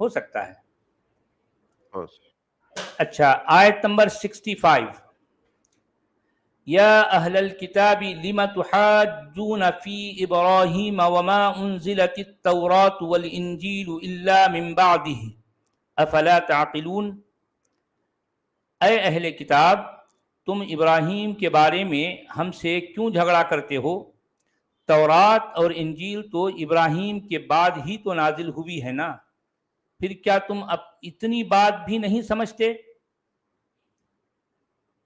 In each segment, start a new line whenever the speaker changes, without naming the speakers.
ہو سکتا ہے.
ہاں
اچھا، آیت نمبر 65. یا اہل الکتاب لم تحاجون فی ابراہیم وما انزلت التوراۃ والانجیل الا من بعدہ افلا تعقلون. اے اہل کتاب، تم ابراہیم کے بارے میں ہم سے کیوں جھگڑا کرتے ہو؟ تورات اور انجیل تو ابراہیم کے بعد ہی تو نازل ہوئی ہے نا، پھر کیا تم اب اتنی بات بھی نہیں سمجھتے؟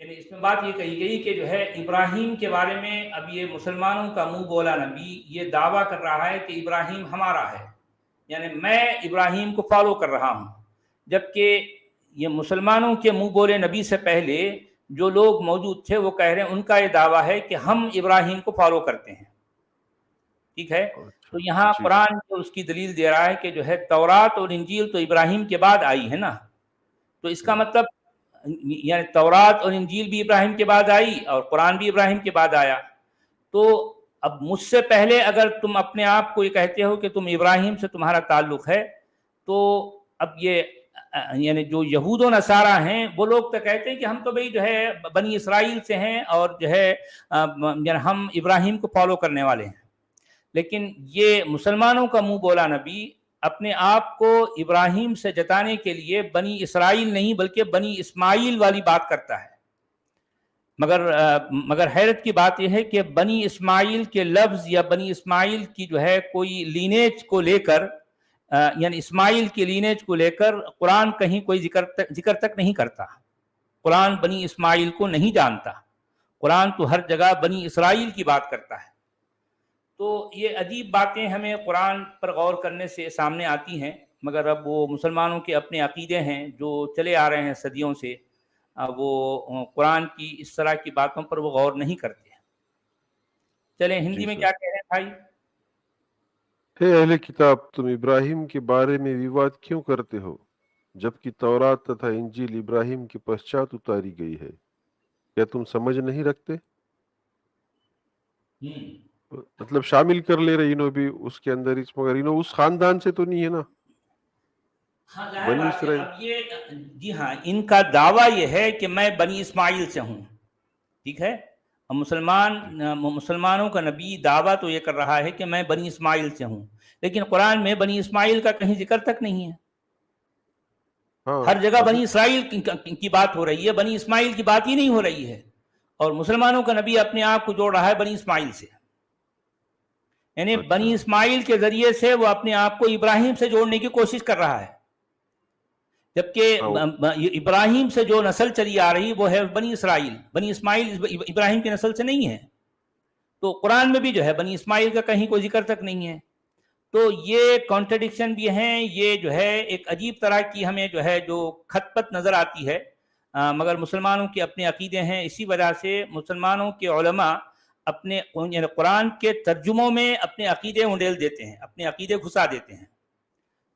یعنی اس میں بات یہ کہی گئی کہ جو ہے ابراہیم کے بارے میں اب یہ مسلمانوں کا منہ بولا نبی یہ دعویٰ کر رہا ہے کہ ابراہیم ہمارا ہے، یعنی میں ابراہیم کو فالو کر رہا ہوں، جبکہ یہ مسلمانوں کے منہ بولے نبی سے پہلے جو لوگ موجود تھے وہ کہہ رہے ہیں، ان کا یہ دعویٰ ہے کہ ہم ابراہیم کو فالو کرتے ہیں. ٹھیک ہے،
اچھا
تو یہاں
جی
قرآن جو اس کی دلیل دے رہا ہے کہ جو ہے تورات اور انجیل تو ابراہیم کے بعد آئی ہے نا، تو اس کا مطلب یعنی تورات اور انجیل بھی ابراہیم کے بعد آئی اور قرآن بھی ابراہیم کے بعد آیا. تو اب مجھ سے پہلے اگر تم اپنے آپ کو یہ کہتے ہو کہ تم ابراہیم سے تمہارا تعلق ہے، تو اب یہ یعنی جو یہود و نصارہ ہیں وہ لوگ تو کہتے ہیں کہ ہم تو بھئی جو ہے بنی اسرائیل سے ہیں اور جو ہے یعنی ہم ابراہیم کو فالو کرنے والے ہیں. لیکن یہ مسلمانوں کا منہ بولا نبی اپنے آپ کو ابراہیم سے جتانے کے لیے بنی اسرائیل نہیں بلکہ بنی اسماعیل والی بات کرتا ہے. مگر حیرت کی بات یہ ہے کہ بنی اسماعیل کے لفظ یا بنی اسماعیل کی جو ہے کوئی لینیج کو لے کر یعنی اسماعیل کی لینیج کو لے کر قرآن کہیں کوئی ذکر تک نہیں کرتا. قرآن بنی اسماعیل کو نہیں جانتا، قرآن تو ہر جگہ بنی اسرائیل کی بات کرتا ہے. تو یہ عجیب باتیں ہمیں قرآن پر غور کرنے سے سامنے آتی ہیں، مگر اب وہ مسلمانوں کے اپنے عقیدے ہیں جو چلے آ رہے ہیں صدیوں سے، وہ قرآن کی اس طرح کی باتوں پر وہ غور نہیں کرتے. چلیں ہندی
جی
میں
سر.
کیا کہہ رہے ہیں بھائی؟
ہے اہل کتاب، تم ابراہیم کے بارے میں وواد کیوں کرتے ہو جبکہ تورات تتھا انجیل ابراہیم کے پశ్చాت اتاری گئی ہے؟ کیا تم سمجھ نہیں رکھتے؟ مطلب شامل کر لے رہے انہوں بھی اس کے اندر، اس مگر انہوں اس خاندان سے تو نہیں ہے نا،
ہاں ظاہر
بنی
بات ہے.
اسرائیل.
اب یہ جی ہاں ان کا دعویٰ یہ ہے کہ میں بنی اسماعیل سے ہوں. ٹھیک ہے، مسلمانوں کا نبی دعویٰ تو یہ کر رہا ہے کہ میں بنی اسماعیل سے ہوں، لیکن قرآن میں بنی اسماعیل کا کہیں ذکر تک نہیں ہے.
ہاں
ہر جگہ
ابھی
بنی اسرائیل کی بات ہو رہی ہے، بنی اسماعیل کی بات ہی نہیں ہو رہی ہے. اور مسلمانوں کا نبی اپنے آپ کو جوڑ رہا ہے بنی اسماعیل سے، یعنی بنی
اچھا
اسماعیل کے ذریعے سے وہ اپنے آپ کو ابراہیم سے جوڑنے کی کوشش کر رہا ہے، جبکہ
ہاں
ابراہیم سے جو نسل چلی آ رہی وہ ہے بنی اسرائیل. بنی اسماعیل ابراہیم کی نسل سے نہیں ہے. تو قرآن میں بھی جو ہے بنی اسماعیل کا کہیں کوئی ذکر تک نہیں ہے. تو یہ کانٹرڈکشن بھی ہیں، یہ جو ہے ایک عجیب طرح کی ہمیں جو ہے جو کھت پت نظر آتی ہے، مگر مسلمانوں کے اپنے عقیدے ہیں. اسی وجہ سے مسلمانوں کے علماء اپنے یعنی قرآن کے ترجموں میں اپنے عقیدے انڈیل دیتے ہیں، اپنے عقیدے گھسا دیتے ہیں.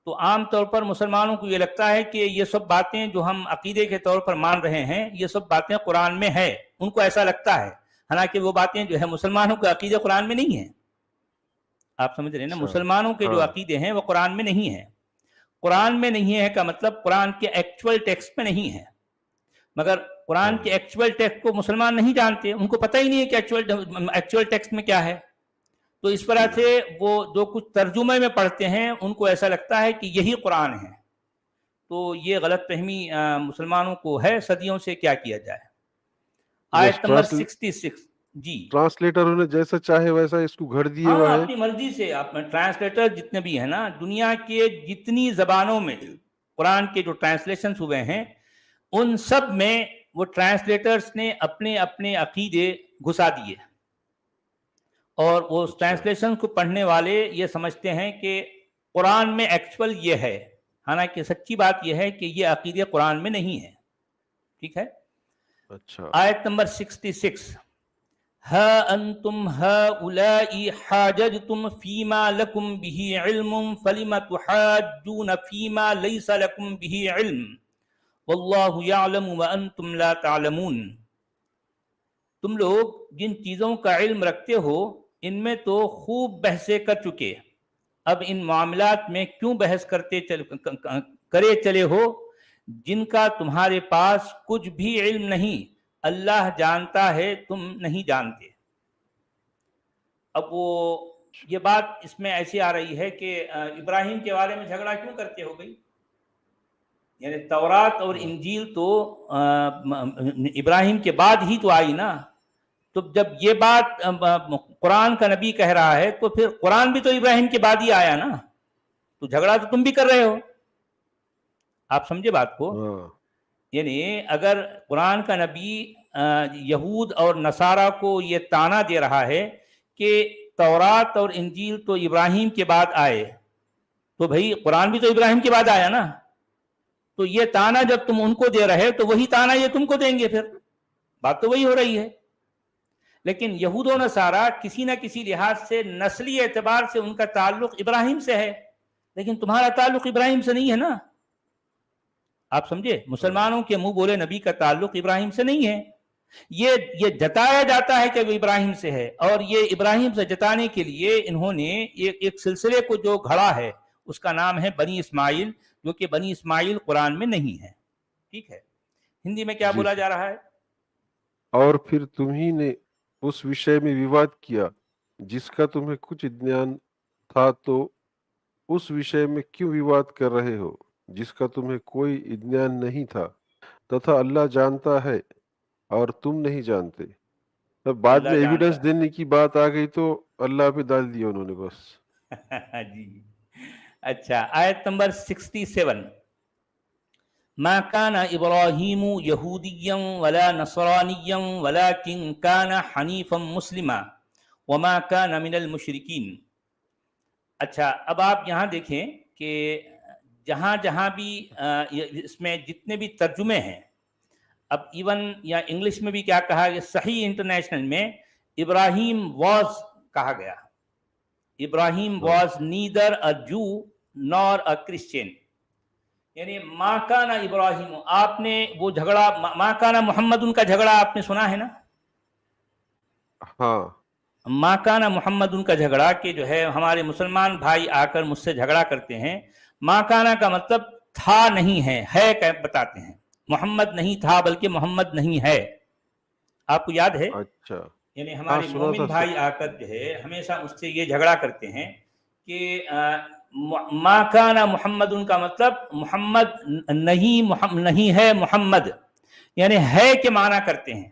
تو عام طور پر مسلمانوں کو یہ لگتا ہے کہ یہ سب باتیں جو ہم عقیدے کے طور پر مان رہے ہیں یہ سب باتیں قرآن میں ہے، ان کو ایسا لگتا ہے، حالانکہ وہ باتیں جو ہے مسلمانوں کے عقیدے قرآن میں نہیں ہیں. آپ سمجھ رہے ہیں نا،
اچھا
مسلمانوں کے جو
ہاں
عقیدے ہیں وہ قرآن میں نہیں ہیں. قرآن میں نہیں ہے کا مطلب قرآن کے ایکچول ٹیکسٹ میں نہیں ہے، مگر قرآن
ہاں
کے ایکچول ٹیکسٹ کو مسلمان نہیں جانتے، ان کو پتہ ہی نہیں ہے کہ ایکچول ٹیکسٹ میں کیا ہے. تو اس طرح
جی
سے وہ جو کچھ ترجمے میں پڑھتے ہیں ان کو ایسا لگتا ہے کہ یہی قرآن ہے. تو یہ غلط فہمی مسلمانوں کو ہے صدیوں سے، کیا کیا جائے.
بس
آیت نمبر 66 جی.
ٹرانسلیٹروں نے جیسا چاہے ویسا اس کو گھڑ دیے
ہاں
ہوا ہے.
اپنی مرضی سے آپ ٹرانسلیٹر جتنے بھی ہیں نا دنیا کے جتنی زبانوں میں قرآن کے جو ٹرانسلیشنز ہوئے ہیں ان سب میں وہ ٹرانسلیٹرز نے اپنے اپنے عقیدے گھسا دیے، اور وہ
اچھا
ٹرانسلیشن کو پڑھنے والے یہ سمجھتے ہیں کہ قرآن میں ایکچول یہ ہے، حالانکہ سچی بات یہ ہے کہ یہ عقیدے قرآن میں نہیں ہے. ٹھیک ہے.
اچھا
آیت نمبر 66 ہا انتم ہؤلاء حاججتم فیما لکم به علم فلم تحاجون فیما لیس لکم به علم واللہ یعلم وانتم لا تعلمون. تم لوگ جن چیزوں کا علم رکھتے ہو ان میں تو خوب بحثیں کر چکے، اب ان معاملات میں کیوں بحث کرے چلے ہو جن کا تمہارے پاس کچھ بھی علم نہیں، اللہ جانتا ہے تم نہیں جانتے۔ اب وہ یہ بات اس میں ایسی آ رہی ہے کہ ابراہیم کے بارے میں جھگڑا کیوں کرتے ہو بھائی؟ یعنی تورات اور انجیل تو ابراہیم کے بعد ہی تو آئی نا، تو جب یہ بات قرآن کا نبی کہہ رہا ہے تو پھر قرآن بھی تو ابراہیم کے بعد ہی آیا نا، تو جھگڑا تو تم بھی کر رہے ہو۔ آپ سمجھے بات کو؟ یعنی اگر قرآن کا نبی یہود اور نصارہ کو یہ تانا دے رہا ہے کہ تورات اور انجیل تو ابراہیم کے بعد آئے، تو بھائی قرآن بھی تو ابراہیم کے بعد آیا نا، تو یہ تانا جب تم ان کو دے رہے تو وہی تانا یہ تم کو دیں گے، پھر بات تو وہی ہو رہی ہے۔ لیکن یہود و نصارہ کسی نہ کسی لحاظ سے نسلی اعتبار سے ان کا تعلق ابراہیم سے ہے، لیکن تمہارا تعلق ابراہیم سے نہیں ہے نا۔ آپ سمجھے؟ مسلمانوں کے منہ بولے نبی کا تعلق ابراہیم سے نہیں ہے، یہ جتایا جاتا ہے کہ وہ ابراہیم سے ہے، اور یہ ابراہیم سے جتانے کے لیے انہوں نے ایک سلسلے کو جو گھڑا ہے اس کا نام ہے بنی اسماعیل، جو کہ بنی اسماعیل قرآن میں نہیں ہے۔ ٹھیک ہے، ہندی میں کیا بولا جا رہا ہے؟
اور پھر تمہیں نے اس وشے میں وواد کیا جس کا تمہیں کچھ ادیان تھا، تو اس وشے میں کیوں وواد کر رہے ہو جس کا تمہیں کوئی ادیان نہیں تھا، تتھا اللہ جانتا ہے اور تم نہیں جانتے۔ تب بعد میں ایویڈنس دینے کی بات آ گئی تو اللہ پہ ڈال دیا انہوں نے بس۔
جی اچھا، آیت نمبر 67، ما كان ابراہیم یہودیا ولا نصرانیا ولكن كان حنیفا مسلما وما كان من المشرکین۔ اچھا، اب آپ یہاں دیکھیں کہ جہاں جہاں بھی اس میں جتنے بھی ترجمے ہیں، اب ایون یا انگلش میں بھی کیا کہا کہ صحیح انٹرنیشنل میں ابراہیم واز کہا گیا، ابراہیم واز نیدر اے جو نور اے کرسچین، یعنی ما کان ابراہیم۔ آپ نے وہ جھگڑا ما کان محمد ان کا جھگڑا آپ نے سنا ہے نا؟
ہاں،
ما کان محمد ان کا جھگڑا کہ جو ہے ہمارے مسلمان بھائی آ کر مجھ سے جھگڑا کرتے ہیں، ما کانا کا مطلب تھا نہیں ہے بتاتے ہیں، محمد نہیں تھا بلکہ محمد نہیں ہے۔ آپ کو یاد ہے؟
اچھا،
یعنی ہمارے مومن بھائی آ کر جو ہے ہمیشہ اس سے یہ جھگڑا کرتے ہیں کہ ما کانا محمد ان کا مطلب محمد نہیں ہے، محمد یعنی ہے کے معنی کرتے ہیں۔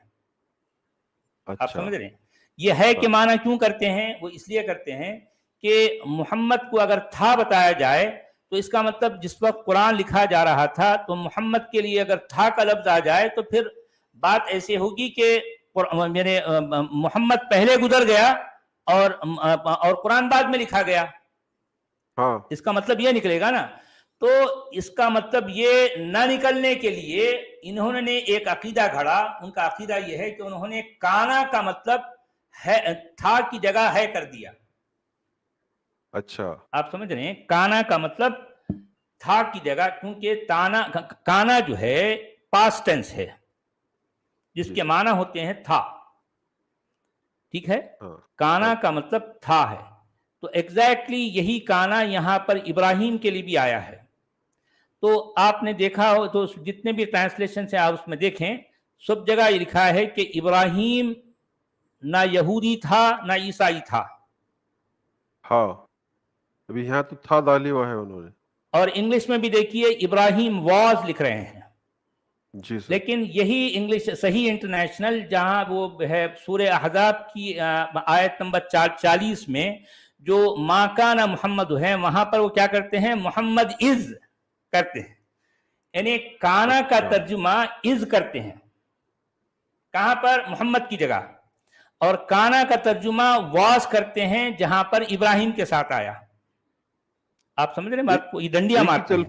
آپ سمجھ رہے ہیں؟ یہ ہے کہ معنی کیوں کرتے ہیں؟ وہ اس لیے کرتے ہیں کہ محمد کو اگر تھا بتایا جائے تو اس کا مطلب جس وقت قرآن لکھا جا رہا تھا تو محمد کے لیے اگر تھا کا لفظ آ جائے تو پھر بات ایسے ہوگی کہ محمد پہلے گزر گیا اور قرآن بعد میں لکھا گیا، اس کا مطلب یہ نکلے گا نا۔ تو اس کا مطلب یہ نہ نکلنے کے لیے انہوں نے ایک عقیدہ گھڑا، ان کا عقیدہ یہ ہے کہ انہوں نے کانا کا مطلب ہے تھا کی جگہ ہے کر دیا۔
اچھا،
آپ سمجھ رہے ہیں؟ کانا کا مطلب تھا کی جگہ، کیونکہ کانا جو ہے پاسٹ ٹینس ہے جس کے معنی ہوتے ہیں تھا، ٹھیک ہے؟ کانا کا مطلب تھا ہے، تو ایگزیکٹلی یہی کانا یہاں پر ابراہیم کے لیے بھی آیا ہے۔ تو آپ نے دیکھا ہو تو جتنے بھی ٹرانسلیشن سے آپ اس میں دیکھیں سب جگہ یہ لکھا ہے کہ ابراہیم نہ یہودی تھا نہ عیسائی تھا۔
ہاں، ابھی یہاں تو تھا ڈالی ہوا ہے انہوں نے، اور
انگلش میں بھی دیکھیے ابراہیم واز لکھ رہے ہیں۔
جی سر،
لیکن یہی انگلش صحیح انٹرنیشنل جہاں وہ ہے سورہ احزاب کی آیت نمبر 40 میں جو ما کان محمد ہے وہاں پر وہ کیا کرتے ہیں؟ محمد از کرتے ہیں، یعنی کانا کا ترجمہ از کرتے ہیں، کہاں پر؟ محمد کی جگہ، اور کانا کا ترجمہ واز کرتے ہیں جہاں پر ابراہیم کے ساتھ آیا۔ آپ سمجھ رہے ہیں بات کو؟ یہ ڈنڈیاں مارتے ہیں،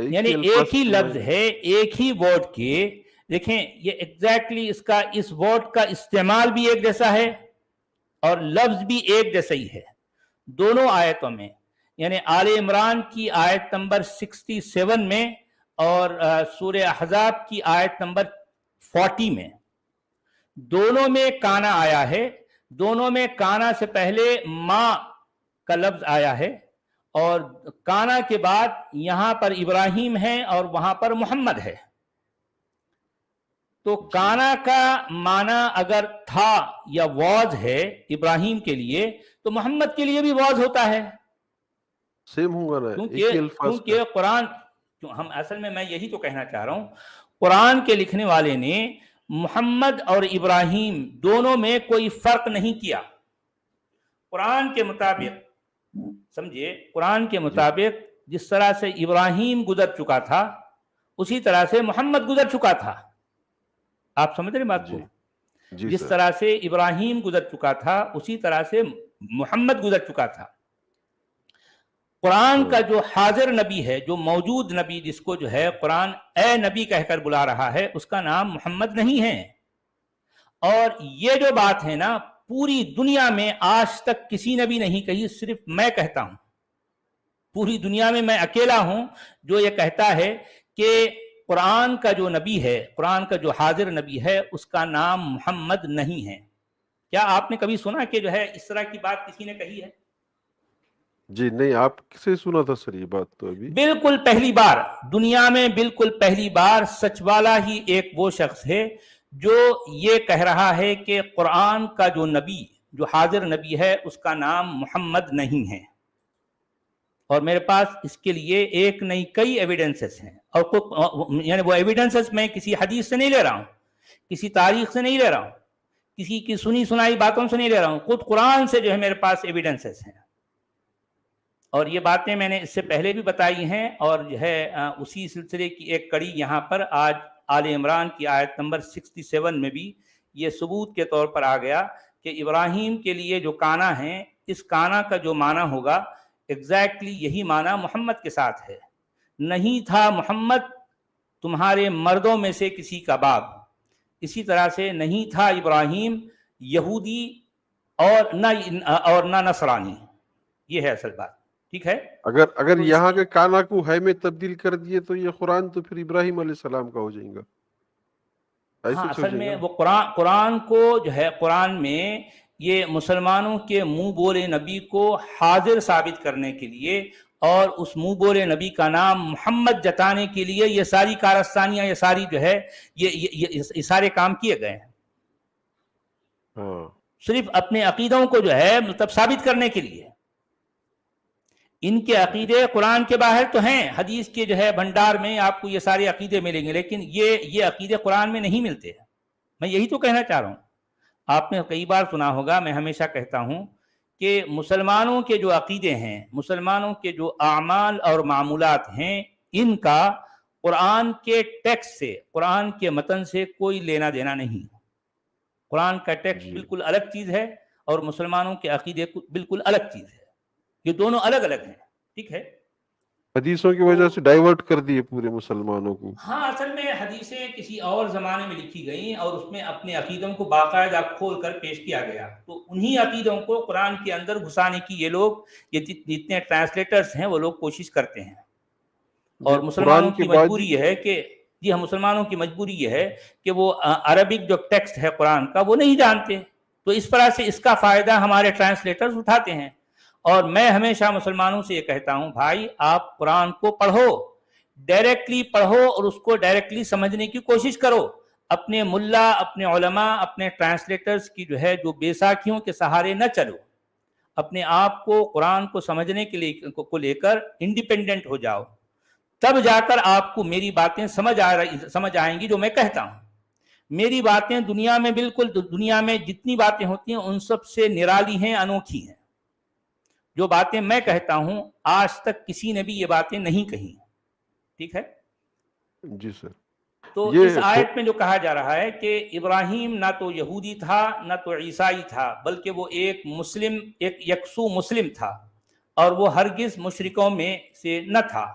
یعنی ایک ہی لفظ ہے، ایک ہی ورڈ کے دیکھیں یہ ایگزیکٹلی اس ورڈ کا استعمال بھی ایک جیسا ہے اور لفظ بھی ایک جیسا ہی ہے دونوں آیتوں میں، یعنی آل عمران کی آیت نمبر 67 میں اور سورہ احزاب کی آیت نمبر 40 میں، دونوں میں کانا آیا ہے، دونوں میں کانا سے پہلے ما کا لفظ آیا ہے اور کانا کے بعد یہاں پر ابراہیم ہے اور وہاں پر محمد ہے. تو کانا کا معنی اگر تھا یا واز ہے ابراہیم کے لیے تو محمد کے لیے بھی واز ہوتا ہے.
سیم ہوگا نا، ایک ہی الفاظ کا.
کیونکہ قرآن، ہم اصل میں یہی تو کہنا چاہ رہا ہوں، قرآن کے لکھنے والے نے محمد اور ابراہیم دونوں میں کوئی فرق نہیں کیا. قرآن کے مطابق سمجھے، قرآن کے مطابق جس طرح سے ابراہیم گزر چکا تھا اسی طرح سے محمد گزر چکا تھا. آپ سمجھ رہے بات کو؟ جس طرح سے ابراہیم گزر چکا تھا اسی طرح سے محمد گزر چکا تھا. قرآن کا جو حاضر نبی ہے، جو موجود نبی، جس کو جو ہے قرآن اے نبی کہہ کر بلا رہا ہے، اس کا نام محمد نہیں ہے. اور یہ جو بات ہے نا، پوری دنیا میں آج تک کسی نے بھی نہیں کہی، صرف میں کہتا ہوں. پوری دنیا میں میں اکیلا ہوں جو یہ کہتا ہے کہ قرآن کا جو نبی ہے، قرآن کا جو حاضر نبی ہے، اس کا نام محمد نہیں ہے. کیا آپ نے کبھی سنا کہ جو ہے اس طرح کی بات کسی نے کہی ہے؟
جی نہیں. آپ کسے سنا تھا سر یہ بات؟ تو ابھی
بالکل پہلی بار دنیا میں، بالکل پہلی بار سچ والا ہی ایک وہ شخص ہے جو یہ کہہ رہا ہے کہ قرآن کا جو نبی، جو حاضر نبی ہے، اس کا نام محمد نہیں ہے. اور میرے پاس اس کے لیے ایک نہیں کئی ایویڈنسز ہیں. اور یعنی وہ ایویڈنسز میں کسی حدیث سے نہیں لے رہا ہوں، کسی تاریخ سے نہیں لے رہا ہوں، کسی کی سنی سنائی باتوں سے نہیں لے رہا ہوں، خود قرآن سے جو ہے میرے پاس ایویڈنسز ہیں. اور یہ باتیں میں نے اس سے پہلے بھی بتائی ہیں، اور جو ہے اسی سلسلے کی ایک کڑی یہاں پر آج آل عمران کی آیت نمبر 67 میں بھی یہ ثبوت کے طور پر آ گیا کہ ابراہیم کے لیے جو کانا ہے، اس کانا کا جو معنی ہوگا ایگزیکٹلی یہی معنی محمد کے ساتھ ہے. نہیں تھا محمد تمہارے مردوں میں سے کسی کا باپ، اسی طرح سے نہیں تھا ابراہیم یہودی اور نہ نصرانی. یہ ہے اصل بات. ٹھیک ہے،
اگر یہاں کے کانا کو ہے میں تبدیل کر دیے تو یہ قرآن تو پھر ابراہیم علیہ السلام کا ہو جائے گا.
ہاں، اصل میں وہ قرآن کو جو ہے، قرآن میں یہ مسلمانوں کے منہ بولے نبی کو حاضر ثابت کرنے کے لیے اور اس منہ بولے نبی کا نام محمد جتانے کے لیے یہ ساری کارستانیاں، یہ ساری جو ہے یہ سارے کام کیے گئے ہیں. صرف اپنے عقیدوں کو جو ہے مطلب ثابت کرنے کے لیے. ان کے عقیدے قرآن کے باہر تو ہیں، حدیث کے جو ہے بھنڈار میں آپ کو یہ سارے عقیدے ملیں گے، لیکن یہ عقیدے قرآن میں نہیں ملتے. میں یہی تو کہنا چاہ رہا ہوں. آپ نے کئی بار سنا ہوگا، میں ہمیشہ کہتا ہوں کہ مسلمانوں کے جو عقیدے ہیں، مسلمانوں کے جو اعمال اور معمولات ہیں، ان کا قرآن کے ٹیکسٹ سے، قرآن کے متن سے کوئی لینا دینا نہیں. قرآن کا ٹیکسٹ بالکل الگ چیز ہے اور مسلمانوں کے عقیدے بالکل الگ چیز ہے. یہ دونوں الگ الگ ہیں. ٹھیک ہے،
حدیثوں کی وجہ سے ڈائیورٹ کر دیے پورے مسلمانوں کو.
ہاں، اصل میں حدیثیں کسی اور زمانے میں لکھی گئیں اور اس میں اپنے عقیدوں کو باقاعدہ کھول کر پیش کیا گیا، تو انہی عقیدوں کو قرآن کے اندر گھسانے کی یہ لوگ، یہ جتنے ٹرانسلیٹرز ہیں وہ لوگ کوشش کرتے ہیں. اور مسلمانوں کی مجبوری یہ ہے کہ مسلمانوں کی مجبوری یہ ہے کہ وہ عربک جو ٹیکسٹ ہے قرآن کا وہ نہیں جانتے، تو اس طرح سے اس کا فائدہ ہمارے ٹرانسلیٹرز اٹھاتے ہیں. اور میں ہمیشہ مسلمانوں سے یہ کہتا ہوں، بھائی آپ قرآن کو پڑھو، ڈائریکٹلی پڑھو اور اس کو ڈائریکٹلی سمجھنے کی کوشش کرو. اپنے ملا، اپنے علماء، اپنے ٹرانسلیٹرز کی جو ہے جو بیساکھیوں کے سہارے نہ چلو. اپنے آپ کو قرآن کو سمجھنے کے لیے کو لے کر انڈیپینڈنٹ ہو جاؤ، تب جا کر آپ کو میری باتیں سمجھ آئیں گی جو میں کہتا ہوں. میری باتیں دنیا میں بالکل، دنیا میں جتنی باتیں ہوتی ہیں ان سب سے نرالی ہیں، انوکھی ہیں. جو باتیں میں کہتا ہوں آج تک کسی نے بھی یہ باتیں نہیں کہی. ٹھیک ہے
جی سر.
تو اس آیت میں جو کہا جا رہا ہے کہ ابراہیم نہ تو یہودی تھا نہ تو عیسائی تھا، بلکہ وہ ایک مسلم، ایک یکسو مسلم تھا، اور وہ ہرگز مشرکوں میں سے نہ تھا.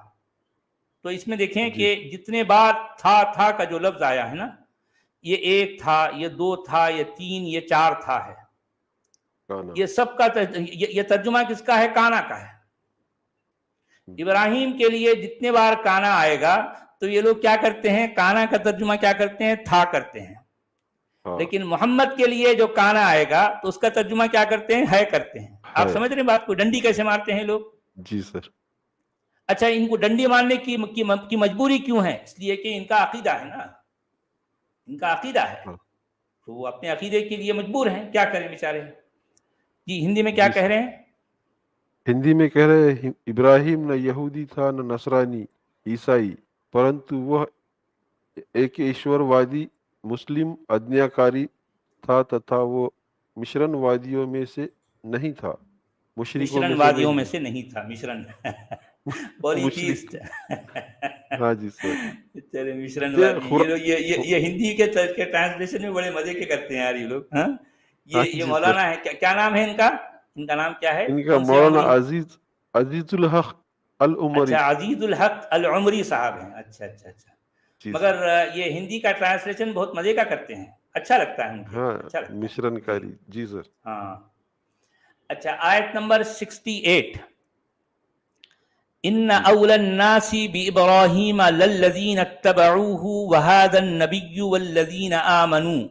تو اس میں دیکھیں کہ جتنے بار تھا کا جو لفظ آیا ہے نا، یہ ایک تھا، یہ دو تھا، یہ تین، یہ چار تھا ہے. یہ سب کا یہ ترجمہ کس کا ہے؟ کانا کا ہے. ابراہیم کے لیے جتنے بار کانا آئے گا تو یہ لوگ کیا کرتے ہیں؟ کانا کا ترجمہ کیا کرتے ہیں؟ تھا کرتے ہیں. لیکن محمد کے لیے جو کانا آئے گا تو اس کا ترجمہ کیا کرتے ہیں؟ ہے کرتے ہیں. آپ
ہے.
سمجھ رہے ہیں بات کو؟ ڈنڈی کیسے مارتے ہیں لوگ؟
جی سر.
اچھا، ان کو ڈنڈی مارنے کی مجبوری کیوں ہے؟ اس لیے کہ ان کا عقیدہ ہے نا، ان کا عقیدہ ہے،
ہاں.
تو وہ اپنے عقیدے کے لیے مجبور ہیں، کیا کریں بیچارے. جی ہندی میں کیا
جی
کہہ
سر.
رہے ہیں؟
ہندی میں کہہ رہے ہیں ابراہیم نہ یہودی تھا نہ نصرانی عیسائی، پرنتو وہ ایک ایشور وادی مسلم آجఞاکاری تھا تتھا وہ مشرن وادیوں میں سے نہیں تھا، مشرکوں
مشرن
میں سے
وادیوں
نہیں
میں
تھا.
سے نہیں تھا، مشرن پولیتھیسٹ.
مشرک. ہاں جی سر.
چلے مشرن
یہ
وادی، یہ لوگ یہ ہندی کے ٹرانسلیشن میں بڑے مزے کے کرتے ہیں یار یہ لوگ. ہاں،
ہاں
یہ
جی سر.
مولانا ہے، کیا نام ہے ان کا؟ ان کا نام کیا ہے؟
ان کا
کون سے
مولانا
عمری؟
عزیز الحق العمری.
اچھا، عزیز الحق العمری صاحب ہیں. اچھا اچھا اچھا.
جی سر.
مگر یہ ہندی کا ٹرانسلیشن بہت مزے کا کرتے ہیں، اچھا لگتا ہے ان کے،
ہاں،
اچھا لگتا ہے.
مشرن
جی
کاری. جی سر.
ہاں. اچھا، آیت نمبر 68. ان
جی
اول الناس بابراہیم للذین اتبعوه وهذا النبی والذین آمنوا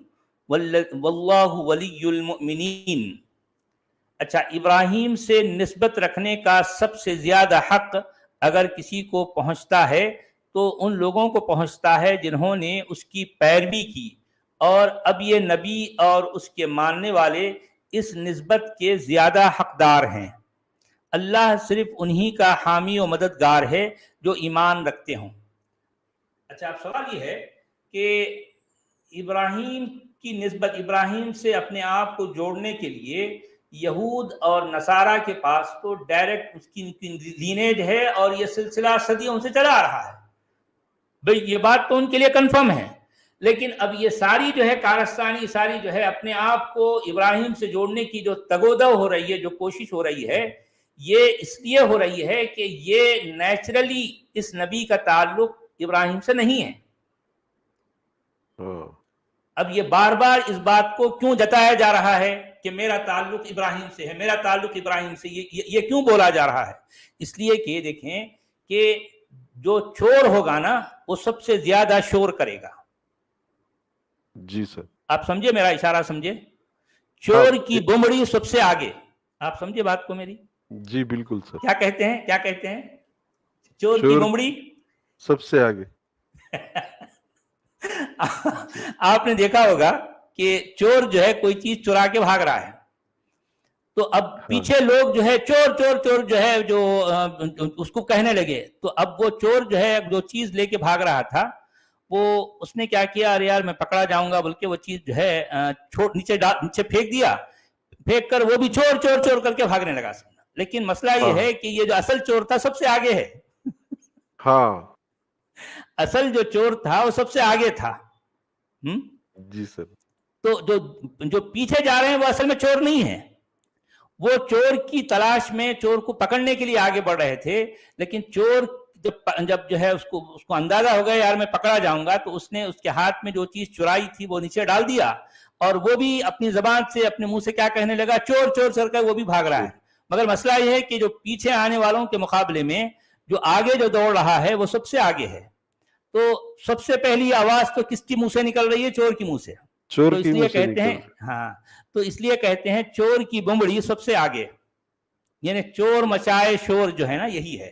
واللہ ولی المؤمنین. اچھا، ابراہیم سے نسبت رکھنے کا سب سے زیادہ حق اگر کسی کو پہنچتا ہے تو ان لوگوں کو پہنچتا ہے جنہوں نے اس کی پیروی کی، اور اب یہ نبی اور اس کے ماننے والے اس نسبت کے زیادہ حقدار ہیں. اللہ صرف انہی کا حامی و مددگار ہے جو ایمان رکھتے ہوں. اچھا، اب سوال یہ ہے کہ ابراہیم کی نسبت، ابراہیم سے اپنے آپ کو جوڑنے کے لیے یہود اور نصارہ کے پاس تو ڈائریکٹ اس کی لینیج ہے اور یہ سلسلہ صدیوں سے چلا رہا ہے. بھئی یہ بات تو ان کے لیے کنفرم ہے، لیکن اب یہ ساری جو ہے کارستانی، ساری جو ہے اپنے آپ کو ابراہیم سے جوڑنے کی جو تگودو ہو رہی ہے، جو کوشش ہو رہی ہے، یہ اس لیے ہو رہی ہے کہ یہ نیچرلی اس نبی کا تعلق ابراہیم سے نہیں ہے.
ہاں.
اب یہ بار بار اس بات کو کیوں جتایا جا رہا ہے کہ میرا تعلق ابراہیم سے ہے، میرا تعلق ابراہیم سے، یہ کیوں بولا جا رہا ہے؟ اس لیے کہ دیکھیں کہ جو چور ہوگا نا وہ سب سے زیادہ شور کرے گا.
جی سر.
آپ سمجھے میرا اشارہ؟ سمجھے؟
ہاں.
چور کی بمڑی سب سے آگے. آپ سمجھے بات کو میری؟
جی بالکل سر.
کیا کہتے ہیں، کیا کہتے ہیں؟ چور کی
چور
بمڑی
سب سے آگے. جی.
آپ نے دیکھا ہوگا کہ چور جو ہے کوئی چیز چرا کے بھاگ رہا ہے، تو اب
ہاں.
پیچھے لوگ جو ہے چور چور چور جو ہے جو اس کو کہنے لگے، تو اب وہ چور جو ہے جو چیز لے کے بھاگ رہا تھا، وہ اس نے کیا کیا، ارے یار میں پکڑا جاؤں گا، بلکہ وہ چیز جو ہے نیچے پھینک دیا، پھینک کر وہ بھی چور چور چور کر کے بھاگنے لگا. لیکن مسئلہ یہ
ہاں.
ہے کہ یہ جو اصل چور تھا سب سے آگے ہے.
ہاں.
اصل جو چور تھا وہ سب سے آگے تھا.
جی سر.
تو جو پیچھے جا رہے ہیں وہ اصل میں چور نہیں ہے، وہ چور کی تلاش میں چور کو پکڑنے کے لیے آگے بڑھ رہے تھے. لیکن چور جب جو ہے اس کو اندازہ ہو گیا یار میں پکڑا جاؤں گا، تو اس نے اس کے ہاتھ میں جو چیز چرائی تھی وہ نیچے ڈال دیا، اور وہ بھی اپنی زبان سے اپنے منہ سے کیا کہنے لگا، چور چور چور کر وہ بھی بھاگ رہا ہے. مگر مسئلہ یہ ہے کہ جو پیچھے آنے والوں کے مقابلے میں جو آگے جو دوڑ رہا ہے وہ سب سے آگے ہے. تو سب سے پہلی آواز تو کس کی منہ سے نکل رہی ہے؟ چور کی منہ سے.
چور
تو
کے
اس
منہ
لیے
سے
کہتے
نکل
ہیں، ہاں، تو اس لیے کہتے ہیں چور کی بمڑی سب سے آگے، یعنی چور مچائے شور جو ہے نا یہی ہے.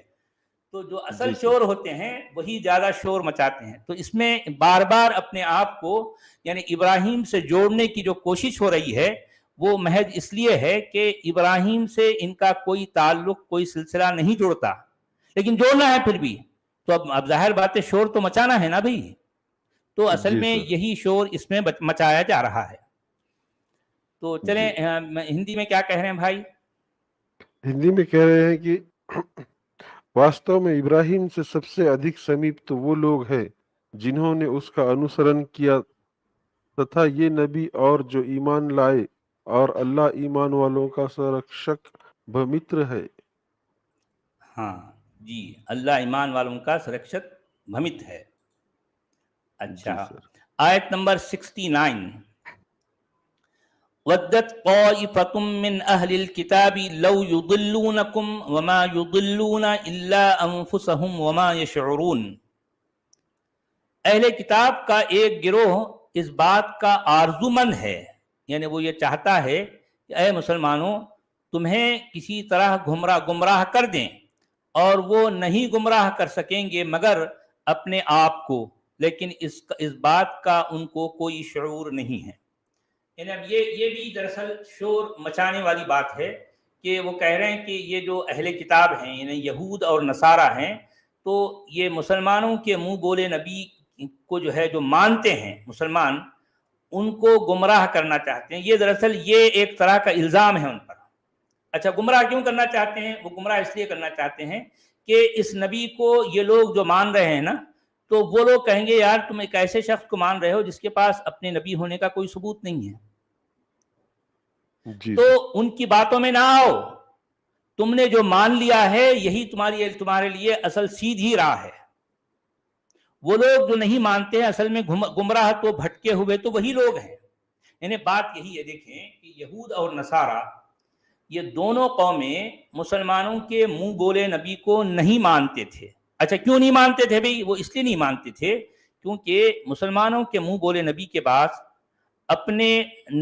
تو جو اصل
جی سر.
چور ہوتے ہیں وہی زیادہ شور مچاتے ہیں. تو اس میں بار بار اپنے آپ کو یعنی ابراہیم سے جوڑنے کی جو کوشش ہو رہی ہے وہ محض اس لیے ہے کہ ابراہیم سے ان کا کوئی تعلق، کوئی سلسلہ نہیں جوڑتا، لیکن جوڑنا ہے پھر بھی. تو اب ظاہر بات ہے شور تو مچانا ہے نا بھائی. تو اصل
جی
میں
سر.
یہی شور اس میں مچایا جا رہا ہے. تو چلیں
جی.
ہندی میں کیا کہہ رہے ہیں بھائی؟
ہندی میں کہہ رہے ہیں کہ واستو میں ابراہیم سے سب سے ادھک سمیپ تو وہ لوگ ہیں جنہوں نے اس کا انوسرن کیا تتھا یہ نبی اور جو ایمان لائے، اور اللہ ایمان والوں کا سرکشک بھمتر ہے.
ہاں جی، اللہ ایمان والوں کا سرکشک بھمت ہے.
جی
اچھا،
سر.
آیت نمبر 69. وَدَّتْ طَائِفَةٌ مِّنْ أَهْلِ الْكِتَابِ لَوْ يُضِلُّونَكُمْ وَمَا يُضِلُّونَ إِلَّا أَنفُسَهُمْ وَمَا يَشْعُرُونَ. اہل کتاب کا ایک گروہ اس بات کا آرزومند ہے، یعنی وہ یہ چاہتا ہے کہ اے مسلمانوں تمہیں کسی طرح گمراہ کر دیں، اور وہ نہیں گمراہ کر سکیں گے مگر اپنے آپ کو، لیکن اس بات کا ان کو کوئی شعور نہیں ہے۔ یعنی اب یہ بھی دراصل شور مچانے والی بات ہے کہ وہ کہہ رہے ہیں کہ یہ جو اہل کتاب ہیں، یعنی یہود اور نصارہ ہیں، تو یہ مسلمانوں کے منہ بولے نبی کو جو ہے جو مانتے ہیں مسلمان، ان کو گمراہ کرنا چاہتے ہیں۔ یہ دراصل یہ ایک طرح کا الزام ہے ان پر۔ اچھا، گمراہ کیوں کرنا چاہتے ہیں؟ وہ گمراہ اس لیے کرنا چاہتے ہیں کہ اس نبی کو یہ لوگ جو مان رہے ہیں نا، تو وہ لوگ کہیں گے یار تم ایک ایسے شخص کو مان رہے ہو جس کے پاس اپنے نبی ہونے کا کوئی ثبوت نہیں ہے،
جی
تو ان کی باتوں میں نہ آؤ، تم نے جو مان لیا ہے یہی تمہارے لیے اصل سیدھی راہ ہے۔ وہ لوگ جو نہیں مانتے ہیں اصل میں گمراہ تو بھٹکے ہوئے تو وہی لوگ ہیں۔ یعنی بات یہی ہے، دیکھیں کہ یہود اور نصارہ یہ دونوں قومیں مسلمانوں کے منہ بولے نبی کو نہیں مانتے تھے۔ اچھا، کیوں نہیں مانتے تھے بھئی؟ وہ اس لیے نہیں مانتے تھے کیونکہ مسلمانوں کے منہ بولے نبی کے بعد اپنے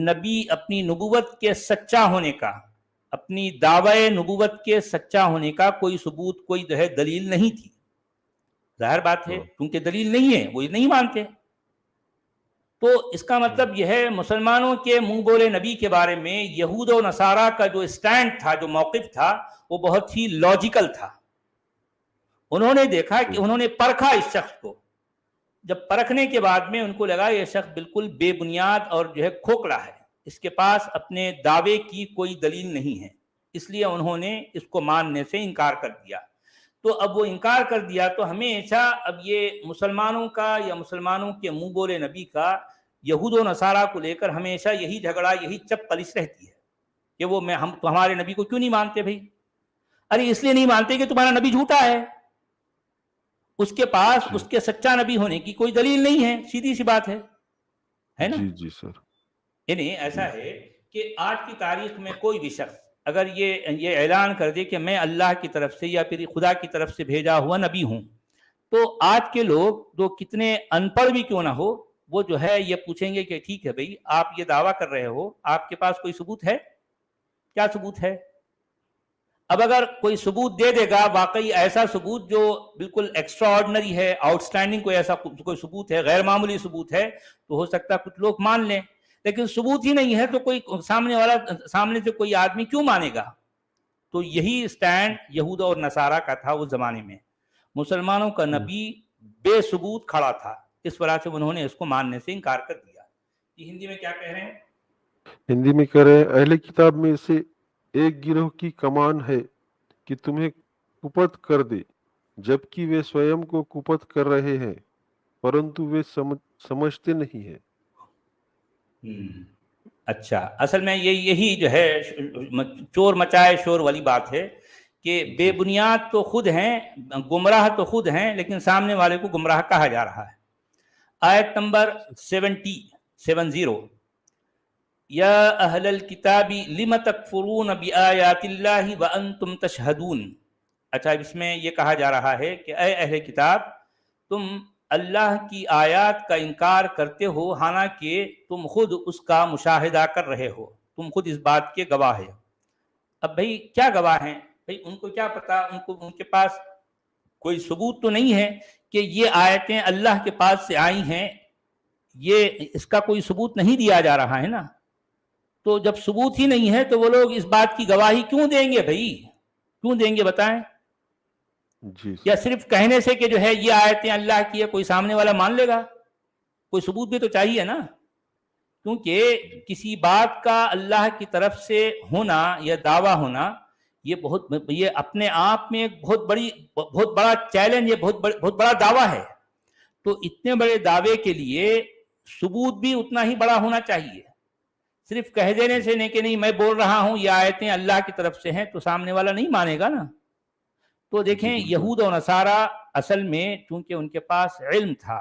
نبی اپنی نبوت کے سچا ہونے کا، اپنی دعوی نبوت کے سچا ہونے کا کوئی ثبوت، کوئی دلیل نہیں تھی۔ ظاہر بات ہے، کیونکہ دلیل نہیں ہے وہ نہیں مانتے۔ تو اس کا مطلب یہ ہے مسلمانوں کے منہ بولے نبی کے بارے میں یہود و نصارہ کا جو سٹینڈ تھا، جو موقف تھا، وہ بہت ہی لاجیکل تھا۔ انہوں نے دیکھا کہ انہوں نے پرکھا اس شخص کو، جب پرکھنے کے بعد میں ان کو لگا یہ شخص بالکل بے بنیاد اور جو ہے کھوکھلا ہے، اس کے پاس اپنے دعوے کی کوئی دلیل نہیں ہے، اس لیے انہوں نے اس کو ماننے سے انکار کر دیا۔ تو اب وہ انکار کر دیا تو ہمیشہ اب یہ مسلمانوں کا یا مسلمانوں کے منہ بولے نبی کا یہود و نصارہ کو لے کر ہمیشہ یہی جھگڑا، یہی چپ قلش رہتی ہے کہ وہ ہم ہمارے نبی کو کیوں نہیں مانتے بھائی؟ ارے اس لیے نہیں مانتے کہ تمہارا نبی جھوٹا ہے، اس کے پاس اس کے سچا نبی ہونے کی کوئی دلیل نہیں ہے، سیدھی سی بات ہے نا؟
جی سر۔
یعنی ایسا ہے کہ آج کی تاریخ میں کوئی بھی شخص اگر یہ اعلان کر دے کہ میں اللہ کی طرف سے یا پھر خدا کی طرف سے بھیجا ہوا نبی ہوں، تو آج کے لوگ جو کتنے ان پڑھ بھی کیوں نہ ہو، وہ جو ہے یہ پوچھیں گے کہ ٹھیک ہے بھئی، آپ یہ دعویٰ کر رہے ہو، آپ کے پاس کوئی ثبوت ہے؟ کیا ثبوت ہے؟ اب اگر کوئی ثبوت دے دے گا، واقعی ایسا ثبوت جو بالکل ایکسٹرا آرڈنری ہے، آؤٹ سٹینڈنگ کوئی ایسا کوئی ثبوت ہے، غیر معمولی ثبوت ہے، تو ہو سکتا ہے کچھ لوگ مان لیں، لیکن ثبوت ہی نہیں ہے تو کوئی سامنے سے کوئی آدمی کیوں مانے گا؟ تو یہی سٹینڈ یہود اور نصارہ کا تھا اس زمانے میں۔ مسلمانوں کا نبی بے ثبوت کھڑا تھا، اس وجہ سے انہوں نے اس کو ماننے سے انکار کر دیا۔ یہ ہندی میں کیا کہہ رہے ہیں؟
ہندی میں کہہ رہے ہیں اہل کتاب میں سے ایک گروہ کی کمان ہے کہ تمہیں کپت کر دے، جبکہ وہ سوئم کو کپت کر رہے ہیں، پرنتو وہ سمجھتے نہیں ہیں۔
اچھا، اصل میں یہی جو ہے چور مچائے شور والی بات ہے کہ بے بنیاد تو خود ہیں، گمراہ تو خود ہیں، لیکن سامنے والے کو گمراہ کہا جا رہا ہے۔ آیت نمبر 70 یا اہل الکتاب لم تکفرون بآیات اللہ وانتم تشہدون۔ اچھا، اس میں یہ کہا جا رہا ہے کہ اے اہل کتاب، تم اللہ کی آیات کا انکار کرتے ہو حالانکہ تم خود اس کا مشاہدہ کر رہے ہو، تم خود اس بات کے گواہ ہیں۔ اب بھئی کیا گواہ ہیں؟ بھئی ان کو کیا پتا، ان کے پاس کوئی ثبوت تو نہیں ہے کہ یہ آیتیں اللہ کے پاس سے آئی ہیں، یہ اس کا کوئی ثبوت نہیں دیا جا رہا ہے نا۔ تو جب ثبوت ہی نہیں ہے تو وہ لوگ اس بات کی گواہی کیوں دیں گے بھئی؟ کیوں دیں گے بتائیں؟ یا صرف کہنے سے کہ جو ہے یہ آیتیں اللہ کی ہے کوئی سامنے والا مان لے گا؟ کوئی ثبوت بھی تو چاہیے نا، کیونکہ کسی بات کا اللہ کی طرف سے ہونا یا دعویٰ ہونا یہ اپنے آپ میں ایک بہت بڑا چیلنج ہے، بہت بڑا دعویٰ ہے۔ تو اتنے بڑے دعوے کے لیے ثبوت بھی اتنا ہی بڑا ہونا چاہیے۔ صرف کہہ دینے سے نہیں کہ نہیں میں بول رہا ہوں یہ آیتیں اللہ کی طرف سے ہیں تو سامنے والا نہیں مانے گا نا۔ تو دیکھیں یہود و نصارہ اصل میں چونکہ ان کے پاس علم تھا،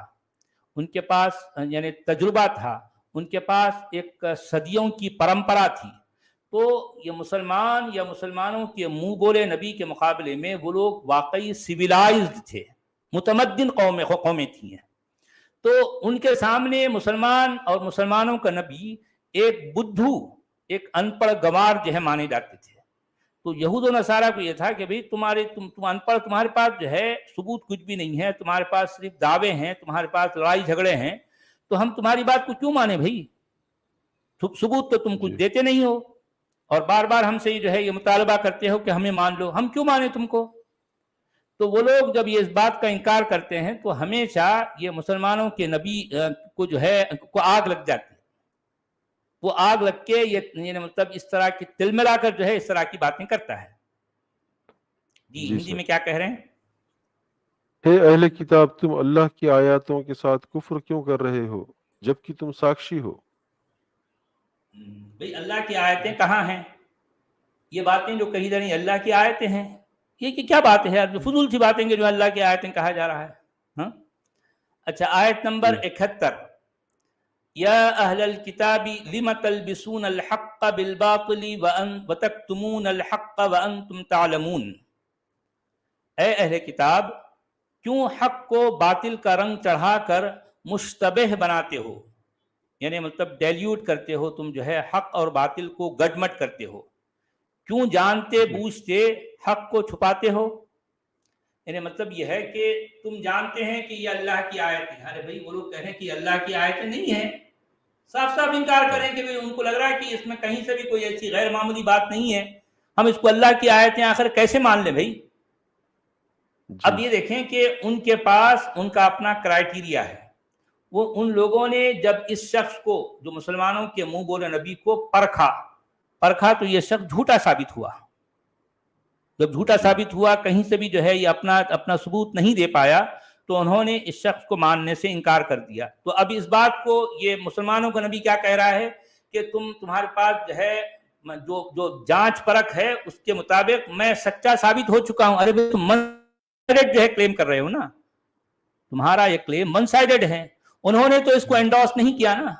ان کے پاس یعنی تجربہ تھا، ان کے پاس ایک صدیوں کی پرمپرا تھی، تو یہ مسلمان یا مسلمانوں کے منہ بولے نبی کے مقابلے میں وہ لوگ واقعی سویلائزڈ تھے، متمدن قومیں تھیں۔ تو ان کے سامنے مسلمان اور مسلمانوں کا نبی ایک بدھو، ایک ان پڑھ گنوار جو ہے مانے جاتے تھے۔ تو یہود و نصارہ کو یہ تھا کہ بھئی تم انپڑھ، تمہارے پاس جو ہے ثبوت کچھ بھی نہیں ہے، تمہارے پاس صرف دعوے ہیں، تمہارے پاس لڑائی جھگڑے ہیں، تو ہم تمہاری بات کو کیوں مانیں بھائی؟ ثبوت تو تم کچھ دیتے نہیں ہو، اور بار بار ہم سے جو ہے یہ مطالبہ کرتے ہو کہ ہمیں مان لو، ہم کیوں مانیں تم کو؟ تو وہ لوگ جب یہ اس بات کا انکار کرتے ہیں تو ہمیشہ یہ مسلمانوں کے نبی کو جو ہے کو آگ لگ جاتی ہے، وہ آگ لگ کے یہ مطلب اس طرح کی تل ملا کر جو ہے اس طرح کی باتیں کرتا ہے۔ جی ہندی
سر،
میں کیا کہہ رہے ہیں؟
ہے اہل کتاب، تم اللہ کی آیاتوں کے ساتھ کفر کیوں کر رہے ہو جبکہ تم ساکشی ہو؟
بھئی اللہ کی آیتیں کہاں ہیں؟ یہ باتیں جو کہی جا رہی ہیں اللہ کی آیتیں ہیں، یہ کیا بات ہے یار؟ فضول سی باتیں کہ جو اللہ کی آیتیں کہا جا رہا ہے۔ ہاں اچھا، آیت نمبر 71، یا اہل الکتاب لم تلبسون الحق بالباطل وتکتمون الحق وانتم تعلمون، اے اہل کتاب کیوں حق کو باطل کا رنگ چڑھا کر مشتبہ بناتے ہو، یعنی مطلب ڈیلیوٹ کرتے ہو، تم جو ہے حق اور باطل کو گڈمٹ کرتے ہو، کیوں جانتے بوجھتے حق کو چھپاتے ہو؟ یعنی مطلب یہ ہے کہ تم جانتے ہیں کہ یہ اللہ کی آیت ہے، ارے بھائی وہ لوگ کہہ رہے ہیں کہ یہ اللہ کی آیتیں نہیں ہیں، صاف صاف انکار کریں کہ ان کو لگ رہا ہے کہ اس میں کہیں سے بھی کوئی ایسی غیر معمولی بات نہیں ہے، ہم اس کو اللہ کی آیتیں آخر کیسے مان لیں بھائی؟ اب یہ دیکھیں کہ ان کے پاس ان کا اپنا کرائٹیریا ہے، وہ ان لوگوں نے جب اس شخص کو جو مسلمانوں کے منہ بولے نبی کو پرکھا تو یہ شخص جھوٹا ثابت ہوا، جب جھوٹا ثابت ہوا، کہیں سے بھی جو ہے یہ اپنا ثبوت نہیں دے پایا، تو انہوں نے اس شخص کو ماننے سے انکار کر دیا۔ تو اب اس بات کو یہ مسلمانوں کا نبی کیا کہہ رہا ہے کہ تمہارے پاس جو ہے جو جانچ پرکھ ہے اس کے مطابق میں سچا ثابت ہو چکا ہوں۔ ارے بھائی تم ون سائیڈڈ جو ہے کلیم کر رہے ہو نا، تمہارا یہ کلیم ون سائیڈڈ ہے، انہوں نے تو اس کو انڈورس نہیں کیا نا،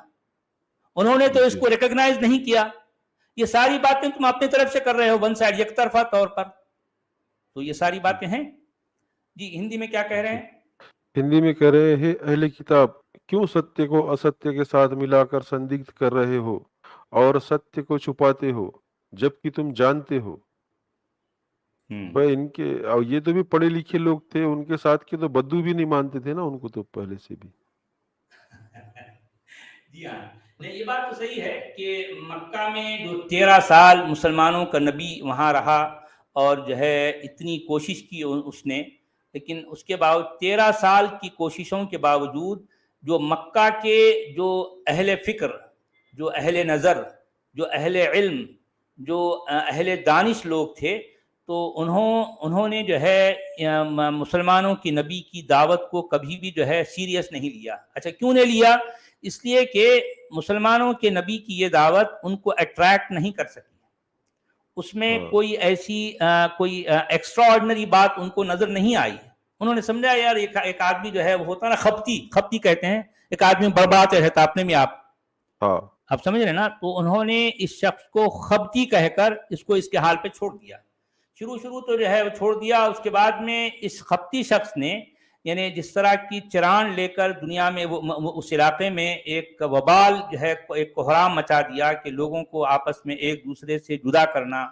انہوں نے تو اس کو ریکگنائز نہیں کیا، یہ ساری باتیں تم اپنی طرف سے کر رہے ہو ون سائیڈ، یک طرفہ طور پر، تو یہ ساری باتیں ہیں۔ جی ہندی میں کیا کہہ رہے ہیں؟
ہندی میں کہہ رہے ہیں، اہل کتاب کیوں ستیہ کو استیہ کے ساتھ ملا کر سندگدھ کر رہے ہو اور ستیہ کو چھپاتے ہو جبکہ تم جانتے ہو؟ بھائی ان کے یہ تو بھی پڑھے لکھے لوگ تھے، ان کے ساتھ کے تو بدو بھی نہیں مانتے تھے نا ان کو تو پہلے سے بھی۔
جی ہاں، یہ بات تو صحیح ہے کہ مکہ میں جو 13 سال مسلمانوں کا نبی وہاں رہا اور جو ہے اتنی کوشش کی اس نے، لیکن اس کے باوجود 13 سال کی کوششوں کے باوجود جو مکہ کے جو اہل فکر، جو اہل نظر، جو اہل علم، جو اہل دانش لوگ تھے، تو انہوں نے جو ہے مسلمانوں کی نبی کی دعوت کو کبھی بھی جو ہے سیریس نہیں لیا۔ اچھا کیوں نہیں لیا؟ اس لیے کہ مسلمانوں کے نبی کی یہ دعوت ان کو اٹریکٹ نہیں کر سکی، اس میں کوئی ایسی کوئی ایکسٹرا آرڈنری بات ان کو نظر نہیں آئی۔ انہوں نے سمجھا یار ایک آدمی جو ہے وہ ہوتا نا خپتی کہتے ہیں، ایک آدمی برباد رہتا اپنے میں، آپ سمجھ رہے نا، تو انہوں نے اس شخص کو خپتی کہہ کر اس کو اس کے حال پہ چھوڑ دیا۔ شروع تو جو ہے وہ چھوڑ دیا، اس کے بعد میں اس خپتی شخص نے یعنی جس طرح کی چران لے کر دنیا میں اس علاقے میں ایک وبال جو ہے ایک کوہرام مچا دیا کہ لوگوں کو آپس میں ایک دوسرے سے جدا کرنا،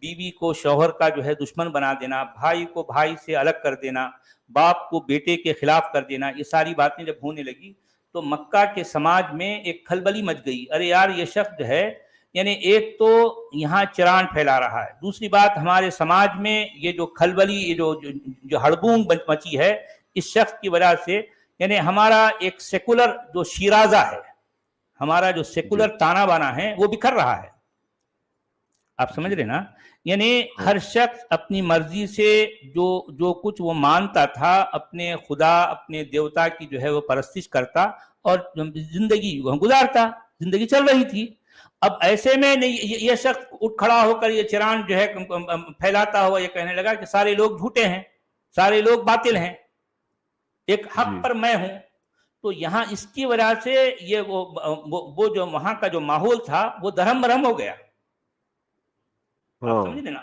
بیوی کو شوہر کا جو ہے دشمن بنا دینا، بھائی کو بھائی سے الگ کر دینا، باپ کو بیٹے کے خلاف کر دینا، یہ ساری باتیں جب ہونے لگی تو مکہ کے سماج میں ایک کھلبلی مچ گئی۔ ارے یار یہ شخص جو ہے یعنی ایک تو یہاں چران پھیلا رہا ہے، دوسری بات ہمارے سماج میں یہ جو کھلبلی، یہ جو ہڑبونگ مچی ہے اس شخص کی وجہ سے، یعنی ہمارا ایک سیکولر جو شیرازہ ہے، ہمارا جو سیکولر تانا بانا ہے وہ بکھر رہا ہے، آپ سمجھ رہے نا؟ یعنی ہر شخص اپنی مرضی سے جو کچھ وہ مانتا تھا، اپنے خدا اپنے دیوتا کی جو ہے وہ پرستش کرتا اور زندگی گزارتا، زندگی چل رہی تھی۔ اب ایسے میں یہ شخص اٹھ کھڑا ہو کر یہ چران جو ہے پھیلاتا ہوا یہ کہنے لگا کہ سارے لوگ جھوٹے ہیں، سارے لوگ باطل ہیں، ایک حق پر میں ہوں۔ تو یہاں اس کی وجہ سے یہ وہ جو وہاں کا جو ماحول تھا وہ درہم برہم ہو گیا، آپ سمجھ لینا۔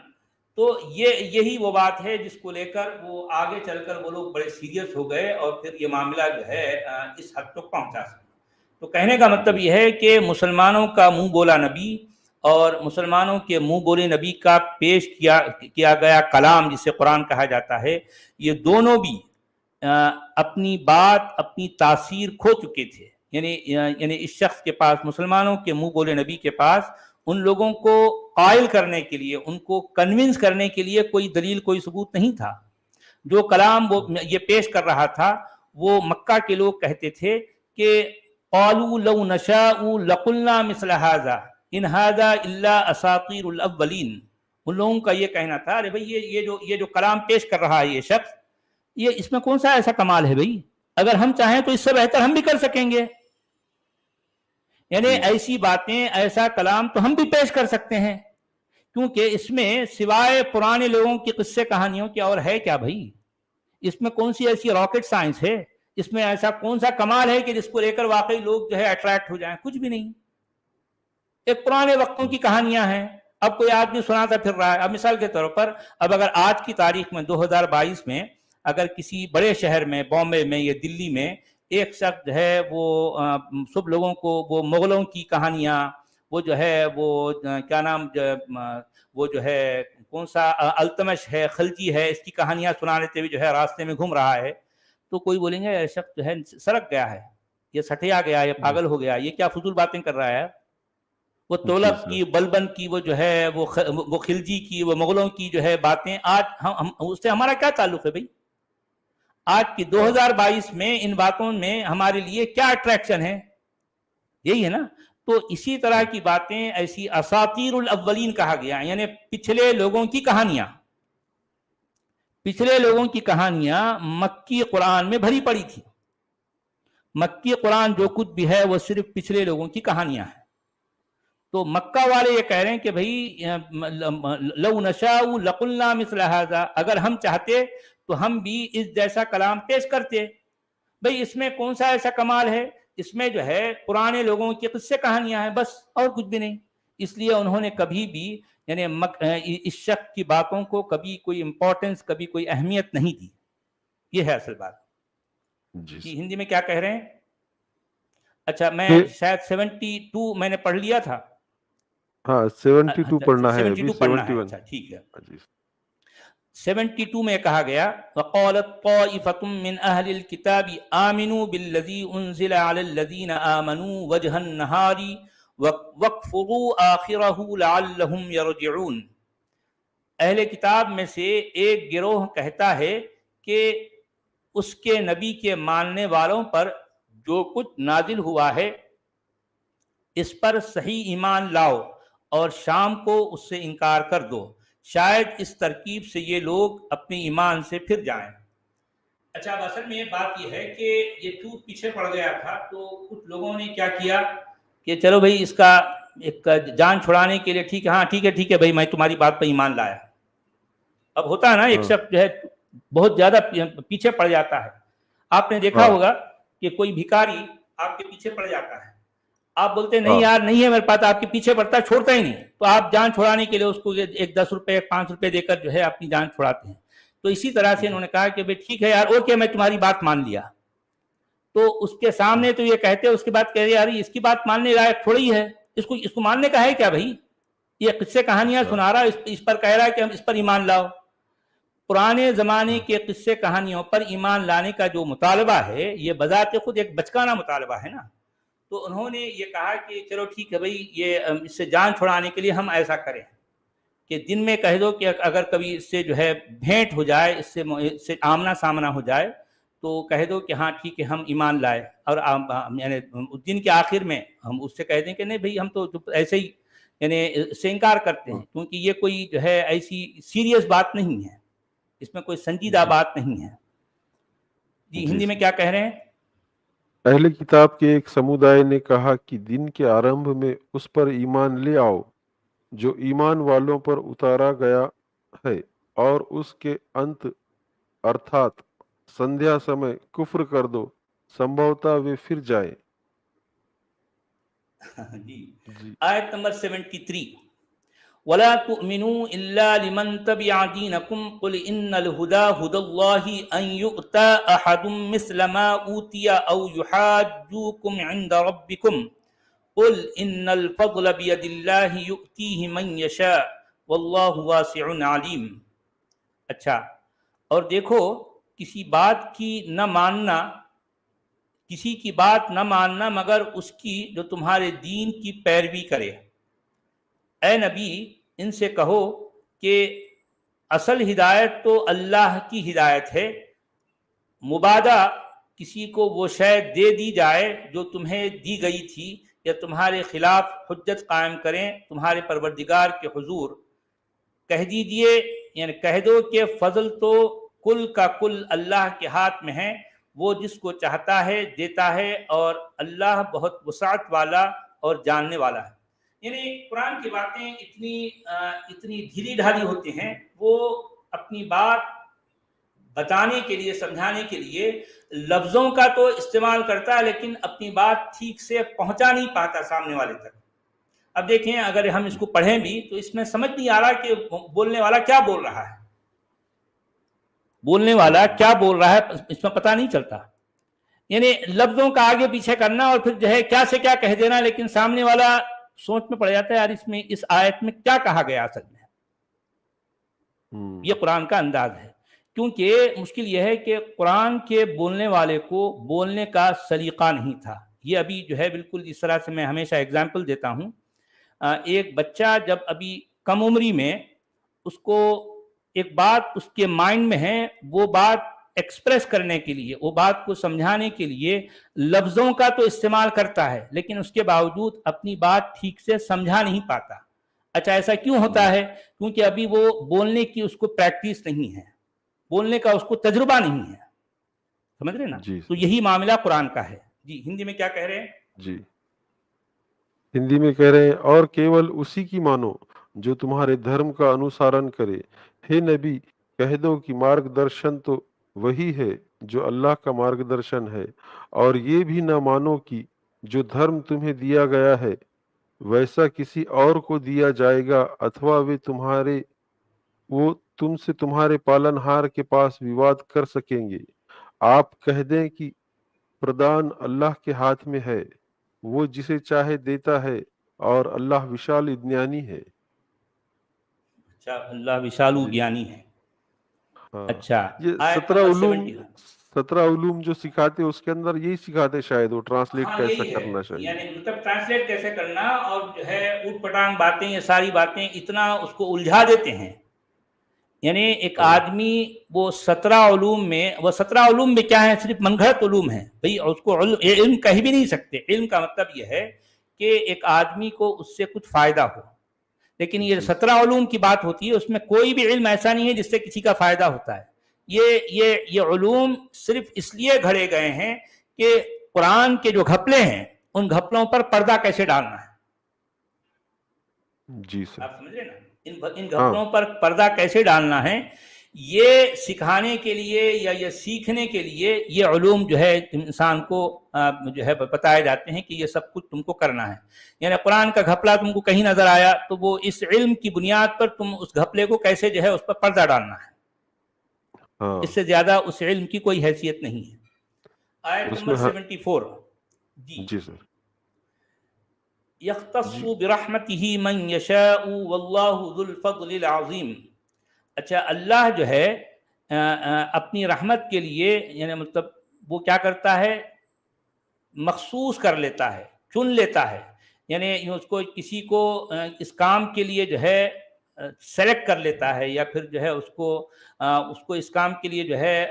تو یہی وہ بات ہے جس کو لے کر وہ آگے چل کر وہ لوگ بڑے سیریس ہو گئے اور پھر یہ معاملہ جو ہے اس حد تک پہنچا سکے۔ تو کہنے کا مطلب یہ ہے کہ مسلمانوں کا منہ بولا نبی اور مسلمانوں کے منہ بولے نبی کا پیش کیا گیا کلام جسے قرآن کہا جاتا ہے، یہ دونوں بھی اپنی بات، اپنی تاثیر کھو چکے تھے. یعنی اس شخص کے پاس، مسلمانوں کے منہ بولے نبی کے پاس، ان لوگوں کو قائل کرنے کے لیے، ان کو کنونس کرنے کے لیے کوئی دلیل، کوئی ثبوت نہیں تھا. جو کلام وہ یہ پیش کر رہا تھا، وہ مکہ کے لوگ کہتے تھے کہ قالوا لو نشاء لقلنا مثل هذا ان هذا الا اساطیر الاولین. ان لوگوں کا یہ کہنا تھا، ارے بھائی یہ جو کلام پیش کر رہا ہے یہ شخص، یہ اس میں کون سا ایسا کمال ہے بھائی، اگر ہم چاہیں تو اس سے بہتر ہم بھی کر سکیں گے. یعنی ایسی باتیں، ایسا کلام تو ہم بھی پیش کر سکتے ہیں، کیونکہ اس میں سوائے پرانے لوگوں کی قصے کہانیوں کے اور ہے کیا بھائی؟ اس میں کون سی ایسی راکٹ سائنس ہے؟ اس میں ایسا کون سا کمال ہے کہ جس کو لے کر واقعی لوگ جو ہے اٹریکٹ ہو جائیں؟ کچھ بھی نہیں. ایک پرانے وقتوں کی کہانیاں ہیں، اب کوئی آدمی سناتا پھر رہا ہے. اب مثال کے طور پر، اب اگر آج کی تاریخ میں 2022 میں اگر کسی بڑے شہر میں، بامبے میں یا دلی میں، ایک شخص جو ہے وہ سب لوگوں کو وہ مغلوں کی کہانیاں، وہ جو ہے وہ کیا نام، وہ جو ہے کون سا التمش ہے، خلجی ہے، اس کی کہانیاں سنا لیتے ہوئے جو ہے راستے میں گھوم رہا ہے، تو کوئی بولیں گے یہ شخص جو ہے سرک گیا ہے، یہ سٹیا گیا، یہ پاگل ہو گیا، یہ کیا فضول باتیں کر رہا ہے. وہ تولک کی، بلبن کی، وہ جو ہے وہ خلجی کی، وہ مغلوں کی جو ہے باتیں، آج ہم اس سے ہمارا کیا تعلق ہے بھائی؟ آج کی 2022 میں ان باتوں میں ہمارے لیے کیا اٹریکشن ہے؟ یہی ہے نا. تو اسی طرح کی باتیں، ایسی اساطیر الاولین کہا گیا، یعنی پچھلے لوگوں کی کہانیاں. پچھلے لوگوں کی کہانیاں مکی قرآن میں بھری پڑی تھی. مکی قرآن جو کچھ بھی ہے وہ صرف پچھلے لوگوں کی کہانیاں ہیں. تو مکہ والے یہ کہہ رہے ہیں کہ بھائی لو نشاء لقلنا مثل هذا، اگر ہم چاہتے تو ہم بھی اس جیسا کلام پیش کرتے. بھائی اس میں کون سا ایسا کمال ہے؟ اس میں جو ہے پرانے لوگوں کی قصے کہانیاں ہیں، بس، اور کچھ بھی نہیں. اس لیے انہوں نے کبھی بھی یعنی اس شخص کی باتوں کو کبھی کوئی امپورٹنس، کبھی کوئی اہمیت نہیں دی. یہ ہے اصل بات. جی ہندی میں کیا کہہ رہے ہیں؟ اچھا میں شاید 72 میں نے پڑھ لیا تھا.
ہاں 72 پڑھنا ہے،
72 پڑھنا ہے. اچھا ٹھیک ہے. 72 میں کہا گیا وقالت طائفة من اہل الكتاب آمنوا بالذی انزل علی الذین آمنوا وجہ النہار واکفروا آخرہ لعلہم یرجعون. اہل کتاب میں سے ایک گروہ کہتا ہے کہ اس کے نبی کے ماننے والوں پر جو کچھ نازل ہوا ہے اس پر صحیح ایمان لاؤ اور شام کو اس سے انکار کر دو، شاید اس ترکیب سے یہ لوگ اپنے ایمان سے پھر جائیں. اچھا اب اصل میں بات یہ ہے کہ یہ ٹوٹ پیچھے پڑ گیا تھا، تو کچھ لوگوں نے کیا کیا کہ چلو بھائی اس کا ایک جان چھڑانے کے لیے ٹھیک ہے، ہاں ٹھیک ہے بھائی میں تمہاری بات پہ ایمان لایا. اب ہوتا ہے نا ایک شخص جو ہے بہت زیادہ پیچھے پڑ جاتا ہے. آپ نے دیکھا ہوگا کہ کوئی بھکاری آپ کے پیچھے پڑ جاتا ہے، آپ بولتے نہیں یار نہیں ہے میرے پاس، آپ کے پیچھے پڑتا ہے، چھوڑتا ہی نہیں، تو آپ جان چھڑانے کے لیے اس کو ایک 10 روپے 5 روپے دے کر جو ہے اپنی جان چھڑاتے ہیں. تو اسی طرح سے انہوں نے کہا کہ ٹھیک ہے یار اوکے میں تمہاری بات مان لیا. تو اس کے سامنے تو یہ کہتے اس کے بعد کہہ رہے یار اس کی بات ماننے لائق تھوڑی ہے، اس کو ماننے کا ہے کیا بھائی؟ یہ قصے کہانیاں سنا رہا، اس پر کہہ رہا ہے کہ ہم اس پر ایمان لاؤ. پرانے زمانے کے قصے کہانیوں پر ایمان لانے کا جو مطالبہ ہے یہ بذات خود ایک بچکانہ مطالبہ ہے نا. تو انہوں نے یہ کہا کہ چلو ٹھیک ہے بھائی، یہ اس سے جان چھڑانے کے لیے ہم ایسا کریں کہ دن میں کہہ دو کہ اگر کبھی اس سے جو ہے بھینٹ ہو جائے، اس سے آمنا سامنا ہو جائے، تو کہہ دو کہ ہاں ٹھیک ہے ہم ایمان لائے. اور یعنی دن کے آخر میں ہم اس سے کہہ دیں کہ نہیں بھائی ہم تو ایسے ہی یعنی اس سے انکار کرتے ہیں، کیونکہ یہ کوئی جو ہے ایسی سیریس بات نہیں ہے، اس میں کوئی سنجیدہ بات نہیں ہے. جی ہندی میں کیا کہہ رہے ہیں؟
اہل کتاب کے ایک سمودائے نے کہا کہ دن کے آرمبھ میں اس پر ایمان لے آؤ جو ایمان والوں پر اتارا گیا ہے، اور اس کے انت ارتھات سندھیا سمے کفر کر دو، سمبھوتا وہ پھر جائیں.
جی آیت نمبر 73 وَلَا تُؤْمِنُوا إِلَّا لِمَنْ تَبِعَ دِينَكُمْ قُلْ إِنَّ الْهُدَى هُدَى اللَّهِ أَنْ يُؤْتَى أَحَدٌ مِثْلَ مَا أُوتِيَ أَوْ يُحَاجُّوكُمْ عِنْدَ رَبِّكُمْ قل ان الفضل بید اللہ یؤتیہ من یشاء واللہ واسع علیم. اچھا، اور دیکھو کسی بات کی نہ ماننا، کسی کی بات نہ ماننا مگر اس کی جو تمہارے دین کی پیروی کرے. اے نبی ان سے کہو کہ اصل ہدایت تو اللہ کی ہدایت ہے. مبادہ کسی کو وہ شے دے دی جائے جو تمہیں دی گئی تھی یا تمہارے خلاف حجت قائم کریں تمہارے پروردگار کے حضور، کہہ دیجئے یعنی کہہ دو کہ فضل تو کل کا کل اللہ کے ہاتھ میں ہے، وہ جس کو چاہتا ہے دیتا ہے اور اللہ بہت وسعت والا اور جاننے والا ہے. یعنی قرآن کی باتیں اتنی ڈھیلی ڈھالی ہوتی ہیں، وہ اپنی بات بتانے کے لیے، سمجھانے کے لیے لفظوں کا تو استعمال کرتا ہے لیکن اپنی بات ٹھیک سے پہنچا نہیں پاتا سامنے والے تک. اب دیکھیں اگر ہم اس کو پڑھیں بھی تو اس میں سمجھ نہیں آ رہا کہ بولنے والا کیا بول رہا ہے، بولنے والا کیا بول رہا ہے اس میں پتہ نہیں چلتا. یعنی لفظوں کا آگے پیچھے کرنا اور پھر جو ہے کیا سے کیا کہہ دینا، لیکن سامنے والا سوچ میں پڑ جاتا ہے یار اس آیت میں کیا کہا گیا اصل میں. یہ قرآن کا انداز ہے. کیونکہ مشکل یہ ہے کہ قرآن کے بولنے والے کو بولنے کا سلیقہ نہیں تھا. یہ ابھی جو ہے بالکل اس طرح سے میں ہمیشہ اگزامپل دیتا ہوں. ایک بچہ جب ابھی کم عمری میں اس کو ایک بات اس کے مائنڈ میں ہے، وہ بات ایکسپریس کرنے کے لیے، وہ بات کو سمجھانے کے لیے لفظوں کا تو استعمال کرتا ہے لیکن اس کے باوجود اپنی بات ٹھیک سے سمجھا نہیں پاتا. اچھا ایسا کیوں ہوتا ہے؟ کیونکہ ابھی وہ بولنے کی اس کو پریکٹس نہیں ہے، بولنے کا اس کو تجربہ نہیں ہے. سمجھ رہے نا؟ تو یہی معاملہ قرآن کا ہے. جی ہندی میں کیا کہہ رہے ہیں؟
جی ہندی میں کہہ رہے ہیں اور کیول اسی کی مانو جو تمہارے دھرم کا انوسارن کرے. ہے نبی کہہ دو کہ مارگ درشن تو وہی ہے جو اللہ کا مارگ درشن ہے، اور یہ بھی نہ مانو کہ جو دھرم تمہیں دیا گیا ہے ویسا کسی اور کو دیا جائے گا، اتھوا وہ تم سے تمہارے پالن ہار کے پاس وواد کر سکیں گے. آپ کہہ دیں کہ پردان اللہ کے ہاتھ میں ہے، وہ جسے چاہے دیتا ہے اور اللہ وشال اجنانی ہے.
اچھا اللہ وشالو گیانی ہے.
ہاں
اچھا
یہ
آیت
17 علوم جو سکھاتے اس کے اندر یہی سکھاتے شاید وہ ٹرانسلیٹ
ہاں
کیسا
یہی ہے،
کرنا چاہیے.
یعنی مطلب ٹرانسلیٹ کیسے کرنا، اور جو ہے اوٹ پٹانگ باتیں یہ ساری باتیں اتنا اس کو الجھا دیتے ہیں. یعنی ایک آدمی وہ 17 علوم میں، وہ 17 علوم میں کیا ہے؟ صرف من گھڑت علوم ہیں بھئی، اس کو علم کہہ بھی نہیں سکتے. علم کا مطلب یہ ہے کہ ایک آدمی کو اس سے کچھ فائدہ ہو، لیکن یہ 17 علوم کی بات ہوتی ہے، اس میں کوئی بھی علم ایسا نہیں ہے جس سے کسی کا فائدہ ہوتا ہے. یہ علوم صرف اس لیے گھڑے گئے ہیں کہ قرآن کے جو گھپلے ہیں ان گھپلوں پر پردہ کیسے ڈالنا ہے.
جی سر
آپ سمجھ رہے نا؟ ان گھپلوں پر پردہ کیسے ڈالنا ہے، یہ سکھانے کے لیے یا یہ سیکھنے کے لیے یہ علوم جو ہے انسان کو جو ہے بتائے جاتے ہیں کہ یہ سب کچھ تم کو کرنا ہے. یعنی قرآن کا گھپلا تم کو کہیں نظر آیا تو وہ اس علم کی بنیاد پر تم اس گھپلے کو کیسے جو ہے اس پر پردہ ڈالنا ہے. اس سے زیادہ اس علم کی کوئی حیثیت نہیں ہے. آیت نمبر 74.
جی سر.
یختص برحمتہ من یشاء واللہ ذو الفضل العظیم. اچھا اللہ جو ہے اپنی رحمت کے لیے یعنی مطلب وہ کیا کرتا ہے؟ مخصوص کر لیتا ہے، چن لیتا ہے. یعنی اس کو کسی کو اس کام کے لیے جو ہے سلیکٹ کر لیتا ہے، یا پھر جو ہے اس کو اس کام کے لیے جو ہے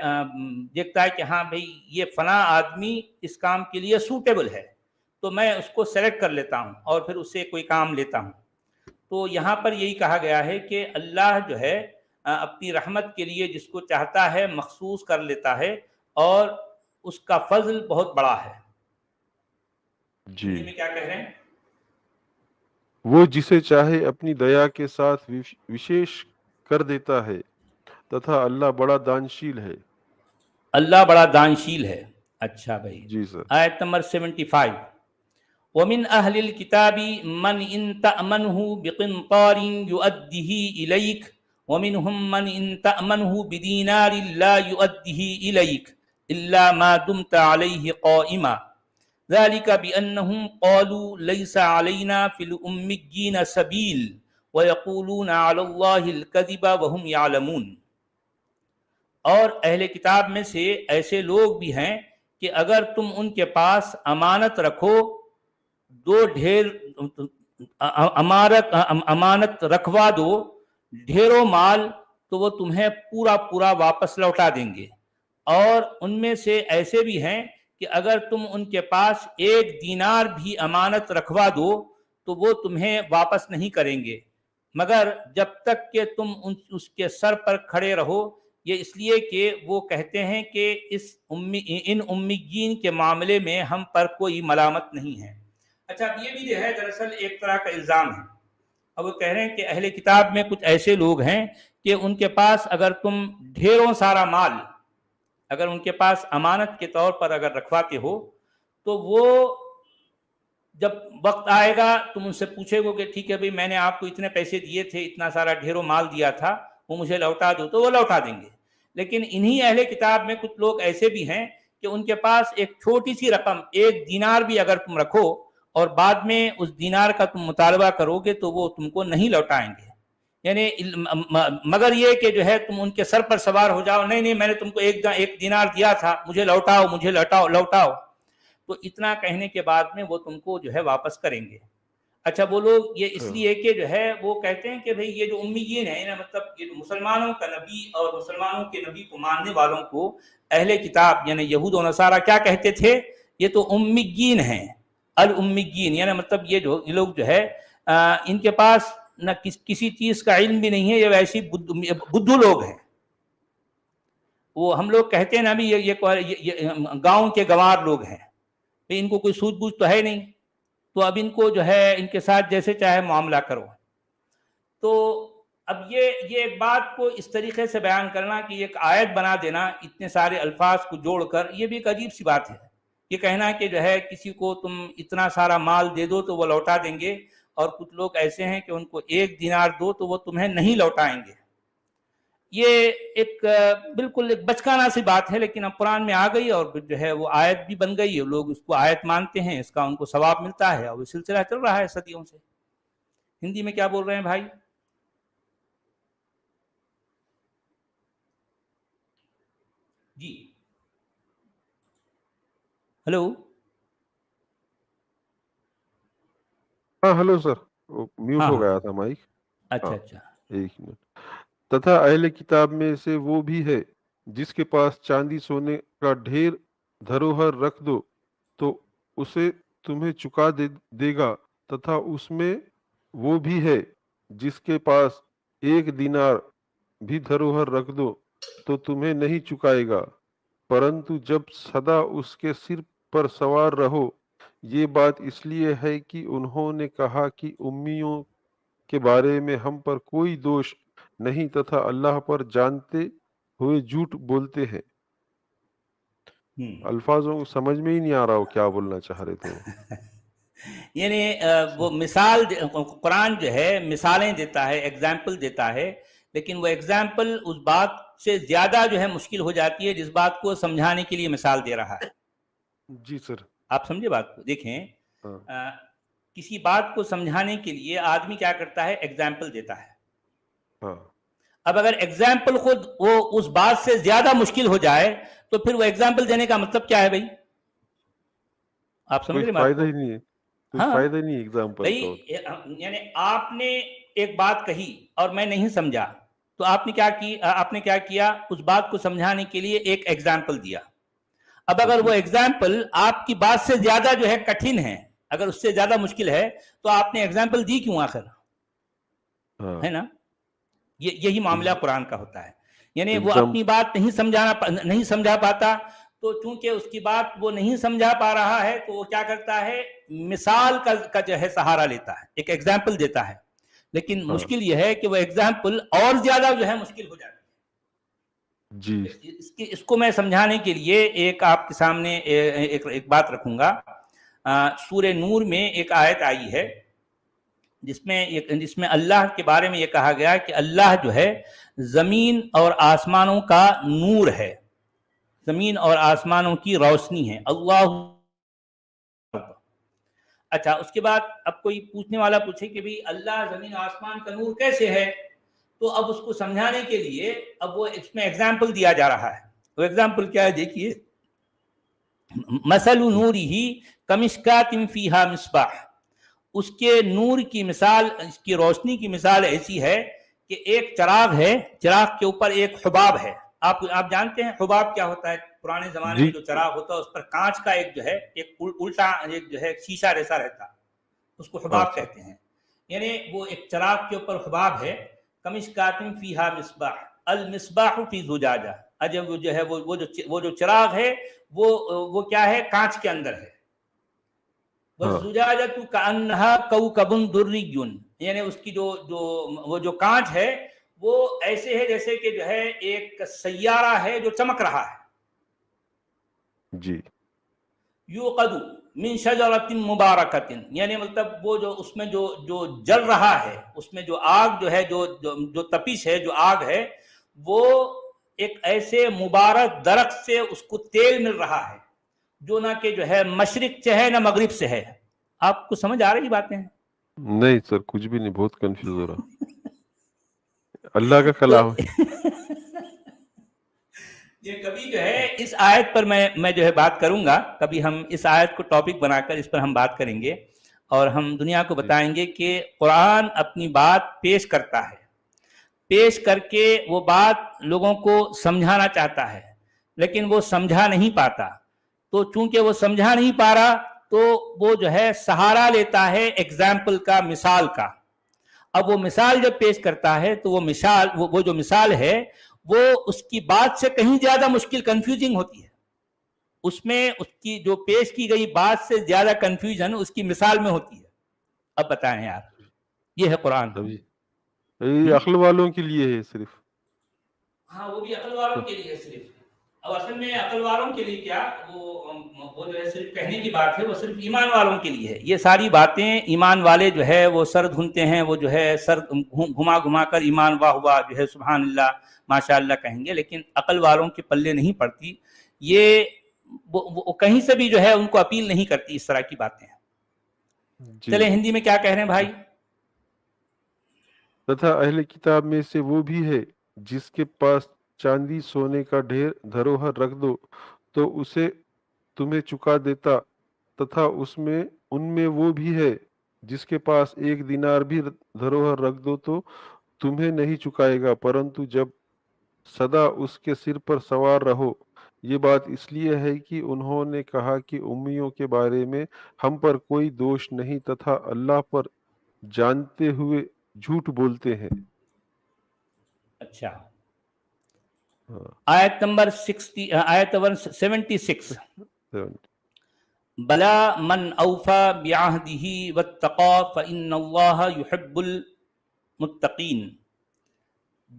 دیکھتا ہے کہ ہاں بھئی یہ فلاں آدمی اس کام کے لیے سوٹیبل ہے، تو میں اس کو سلیکٹ کر لیتا ہوں اور پھر اس سے کوئی کام لیتا ہوں. تو یہاں پر یہی کہا گیا ہے کہ اللہ جو ہے اپنی رحمت کے لیے جس کو چاہتا ہے مخصوص کر لیتا ہے، اور اس کا فضل بہت بڑا ہے.
جی
میں کیا کہہ رہے ہیں؟
وہ جسے چاہے اپنی دیا کے ساتھ وشیش کر دیتا ہے، تتھا اللہ بڑا دانشیل ہے.
اللہ بڑا دانشیل ہے. اچھا بھائی
جی سر.
آیت نمبر 75. وَمِنْ أَهْلِ الْكِتَابِ مَنْ إِنْ تَأْمَنْهُ بِقِنْطَارٍ يُؤَدِّهِ إِلَيْكَ وَمِنْهُمْ مَنْ إِنْ تَأْمَنْهُ بِدِينَارٍ لَا يُؤَدِّهِ إِلَيْكَ إِلَّا مَا دُمْتَ عَلَيْهِ قَائِمًا ذلك بأنهم قالوا ليس علينا في الأميين سبيل ويقولون على الله الكذب وهم يعلمون. اور اہل کتاب میں سے ایسے لوگ بھی ہیں کہ اگر تم ان کے پاس امانت رکھو، دو ڈھیر امانت رکھوا دو ڈھیروں مال، تو وہ تمہیں پورا پورا واپس لوٹا دیں گے. اور ان میں سے ایسے بھی ہیں کہ اگر تم ان کے پاس 1 دینار بھی امانت رکھوا دو تو وہ تمہیں واپس نہیں کریں گے، مگر جب تک کہ تم اس کے سر پر کھڑے رہو. یہ اس لیے کہ وہ کہتے ہیں کہ ان امیین کے معاملے میں ہم پر کوئی ملامت نہیں ہے. اچھا، یہ بھی جو ہے دراصل ایک طرح کا الزام ہے. اب وہ کہہ رہے ہیں کہ اہل کتاب میں کچھ ایسے لوگ ہیں کہ ان کے پاس اگر تم ڈھیروں سارا مال اگر ان کے پاس امانت کے طور پر اگر رکھواتے ہو تو وہ جب وقت آئے گا تم ان سے پوچھے گو کہ ٹھیک ہے بھائی، میں نے آپ کو اتنے پیسے دیے تھے، اتنا سارا ڈھیروں مال دیا تھا، وہ مجھے لوٹا دو، تو وہ لوٹا دیں گے. لیکن انہی اہل کتاب میں کچھ لوگ ایسے بھی ہیں کہ ان کے پاس ایک چھوٹی سی رقم 1 دینار بھی اگر تم رکھو اور بعد میں اس دینار کا تم مطالبہ کرو گے تو وہ تم کو نہیں لوٹائیں گے. یعنی مگر یہ کہ جو ہے تم ان کے سر پر سوار ہو جاؤ، نہیں میں نے تم کو 1 دینار دیا تھا، مجھے لوٹاؤ. تو اتنا کہنے کے بعد میں وہ تم کو جو ہے واپس کریں گے. اچھا، وہ لوگ یہ اس لیے کہ جو ہے وہ کہتے ہیں کہ بھئی یہ جو امیین ہیں، مطلب یہ مسلمانوں کا نبی اور مسلمانوں کے نبی کو ماننے والوں کو اہل کتاب یعنی یہود و نصارہ کیا کہتے تھے؟ یہ تو امیین ہیں، الامیین، یعنی مطلب یہ لوگ جو ہے ان کے پاس نہ کسی چیز کا علم بھی نہیں ہے، یہ ویسی بدھو لوگ ہیں. وہ ہم لوگ کہتے ہیں نا بھی یہ گاؤں کے گوار لوگ ہیں، ان کو کوئی سوجھ بوجھ تو ہے نہیں، تو اب ان کو جو ہے ان کے ساتھ جیسے چاہے معاملہ کرو. تو اب یہ ایک بات کو اس طریقے سے بیان کرنا کہ ایک آیت بنا دینا اتنے سارے الفاظ کو جوڑ کر، یہ بھی ایک عجیب سی بات ہے. یہ کہنا کہ جو ہے کسی کو تم اتنا سارا مال دے دو تو وہ لوٹا دیں گے، اور کچھ لوگ ایسے ہیں کہ ان کو 1 دینار دو تو وہ تمہیں نہیں لوٹائیں گے. یہ ایک بالکل ایک بچکانہ سی بات ہے، لیکن اب قرآن میں آ گئی اور جو ہے وہ آیت بھی بن گئی ہے. لوگ اس کو آیت مانتے ہیں، اس کا ان کو ثواب ملتا ہے، اور وہ سلسلہ چل رہا ہے صدیوں سے. ہندی میں کیا بول رہے ہیں بھائی؟ جی ہلو.
ہاں ہلو سر، میوٹ
ہاں
ہو
ہاں،
گیا تھا مائک.
اچھا
ہاں،
اچھا.
1 منٹ. تتھا اہل کتاب میں سے وہ بھی ہے جس کے پاس چاندی سونے کا ڈھیر دھروہر رکھ دو تو اسے تمہیں چکا دے گا، تتھا اس میں وہ بھی ہے جس کے پاس 1 دینار بھی دھروہر رکھ دو تو تمہیں نہیں چکائے گا، پرنتو جب سدا اس کے سر پر سوار رہو. یہ بات اس لیے ہے کہ انہوں نے کہا کہ امیوں کے بارے میں ہم پر کوئی دوش نہیں، تتھا اللہ پر جانتے ہوئے جھوٹ بولتے ہیں. الفاظوں کو سمجھ میں ہی نہیں آ رہا ہو کیا بولنا چاہ رہے تھے وہ.
یعنی وہ مثال قرآن جو ہے مثالیں دیتا ہے، ایگزامپل دیتا ہے، لیکن وہ ایگزامپل اس بات سے زیادہ جو ہے مشکل ہو جاتی ہے جس بات کو سمجھانے کے لیے مثال دے رہا ہے.
جی سر.
آپ سمجھے بات کو؟ دیکھیں،
ہاں
کسی بات کو سمجھانے کے لیے آدمی کیا کرتا ہے؟ ایگزامپل دیتا ہے.
ہاں.
اب اگر ایگزامپل خود وہ اس بات سے زیادہ مشکل ہو جائے تو پھر وہ ایگزامپل دینے کا مطلب کیا ہے بھائی؟ آپ سمجھ
کوئی
رہے بات
فائدہ
کو؟
ہی نہیں ہے، کوئی
ہاں
فائدہ ہی نہیں ایگزامپل کا.
بھائی، یعنی آپ نے ایک بات کہی اور میں نہیں سمجھا تو آپ نے کیا کیا؟ اس بات کو سمجھانے کے لیے ایک ایگزامپل دیا. اب اگر وہ ایگزامپل آپ کی بات سے زیادہ جو ہے کٹھن ہے، اگر اس سے زیادہ مشکل ہے تو آپ نے ایگزامپل دی کیوں آخر؟ ہے نا؟ یہی معاملہ قرآن کا ہوتا ہے. یعنی وہ اپنی بات نہیں سمجھا پاتا، تو چونکہ اس کی بات وہ نہیں سمجھا پا رہا ہے تو وہ کیا کرتا ہے؟ مثال کا جو ہے سہارا لیتا ہے، ایک ایگزامپل دیتا ہے. لیکن مشکل یہ ہے کہ وہ ایگزامپل اور زیادہ جو ہے مشکل ہو جاتی ہے.
جی
اس کو میں سمجھانے کے لیے ایک آپ کے سامنے ایک بات رکھوں گا. سورہ نور میں ایک آیت آئی ہے جس میں اللہ کے بارے میں یہ کہا گیا کہ اللہ جو ہے زمین اور آسمانوں کا نور ہے، زمین اور آسمانوں کی روشنی ہے. اللہ اچھا اس کے بعد اب کوئی پوچھنے والا پوچھے کہ بھئی اللہ زمین آسمان کا نور کیسے ہے، تو اب اس کو سمجھانے کے لیے اب وہ اس میں ایگزامپل دیا جا رہا ہے. وہ ایگزامپل کیا ہے دیکھیے، مثل نورہ کمشکات فیہا مصباح، اس کے نور کی مثال، اس کی روشنی کی مثال ایسی ہے کہ ایک چراغ ہے، چراغ کے اوپر ایک حباب ہے. آپ جانتے ہیں حباب کیا ہوتا ہے؟ پرانے زمانے
جی
میں جو چراغ ہوتا ہے اس پر کانچ کا ایک جو ہے ایک الٹا ایک جو ہے شیشہ جیسا رہتا، اس کو حباب
اچھا
کہتے ہیں. یعنی وہ ایک چراغ کے اوپر حباب ہے. کمشکات فیہا مصباح، المصباح فی زجاجہ، اجب وہ جو ہے وہ جو چراغ ہے وہ کیا ہے؟ کانچ کے اندر ہے.
ہاں
والزجاجۃ کأنہا کوکب دری، یعنی اس کی وہ جو کانچ ہے وہ ایسے ہے جیسے کہ جو ہے ایک سیارہ ہے جو چمک رہا ہے.
جی
یوقد من شجرۃ مبارکۃ، یعنی مطلب وہ جو اس میں جو جل رہا ہے، اس میں جو آگ جو ہے جو تپش ہے، جو آگ ہے، وہ ایک ایسے مبارک درخت سے اس کو تیل مل رہا ہے جو نہ کہ جو ہے مشرق سے ہے نہ مغرب سے ہے. آپ کو سمجھ آ رہی باتیں؟
نہیں سر، کچھ بھی نہیں، بہت کنفیوز ہو رہا. اللہ کا
تو
کلام ہے.
یہ کبھی جو ہے اس آیت پر میں جو ہے بات کروں گا، کبھی ہم اس آیت کو ٹاپک بنا کر اس پر ہم بات کریں گے، اور ہم دنیا کو
جی
بتائیں گے کہ قرآن اپنی بات پیش کرتا ہے، پیش کر کے وہ بات لوگوں کو سمجھانا چاہتا ہے، لیکن وہ سمجھا نہیں پاتا. تو چونکہ وہ سمجھا نہیں پا رہا تو وہ جو ہے سہارا لیتا ہے ایگزامپل کا، مثال کا. اب وہ مثال جب پیش کرتا ہے تو وہ جو مثال ہے وہ اس کی بات سے کہیں زیادہ مشکل، کنفیوزنگ ہوتی ہے. اس میں اس کی جو پیش کی گئی بات سے زیادہ کنفیوژن اس کی مثال میں ہوتی ہے. اب بتائیں یار، یہ ہے قرآن.
سمجھی. یہ عقل والوں کے لیے ہے صرف.
ہاں وہ بھی عقل والوں کے لیے صرف. اب اصل میں عقل والوں کے لیے کیا، وہ جو ہے صرف کہنے کی بات ہے، وہ صرف ایمان والوں کے لیے ہے. یہ ساری باتیں ایمان والے جو ہے وہ سر دھنتے ہیں، وہ جو ہے سر گھما گھما کر ایمان واہ ہوا جو ہے سبحان اللہ ماشاء اللہ کہیں گے، لیکن عقل والوں کے پلے نہیں پڑتی. یہ وہ کہیں سے بھی جو ہے ان کو اپیل نہیں کرتی اس طرح کی باتیں.
جی
چلے ہندی میں کیا کہہ رہے ہیں بھائی؟
تتھا اہل کتاب میں سے وہ بھی ہے جس کے پاس چاندی سونے کا ڈھیر دھروہر رکھ دو تو اسے تمہیں چکا دیتا، تتھا ان میں وہ بھی ہے جس کے پاس 1 دینار بھی دھروہر رکھ دو تو تمہیں نہیں چکائے گا، پرنتو جب سدا اس کے سر پر سوار رہو. یہ بات اس لیے ہے کہ انہوں نے کہا کہ امیوں کے بارے میں ہم پر کوئی دوش نہیں، تتھا اللہ پر جانتے ہوئے جھوٹ بولتے ہیں.
اچھا،
ہاں
آیت نمبر 76.
70.
بلا من اوفا بعہدہ واتقا فإن اللہ یحب المتقین،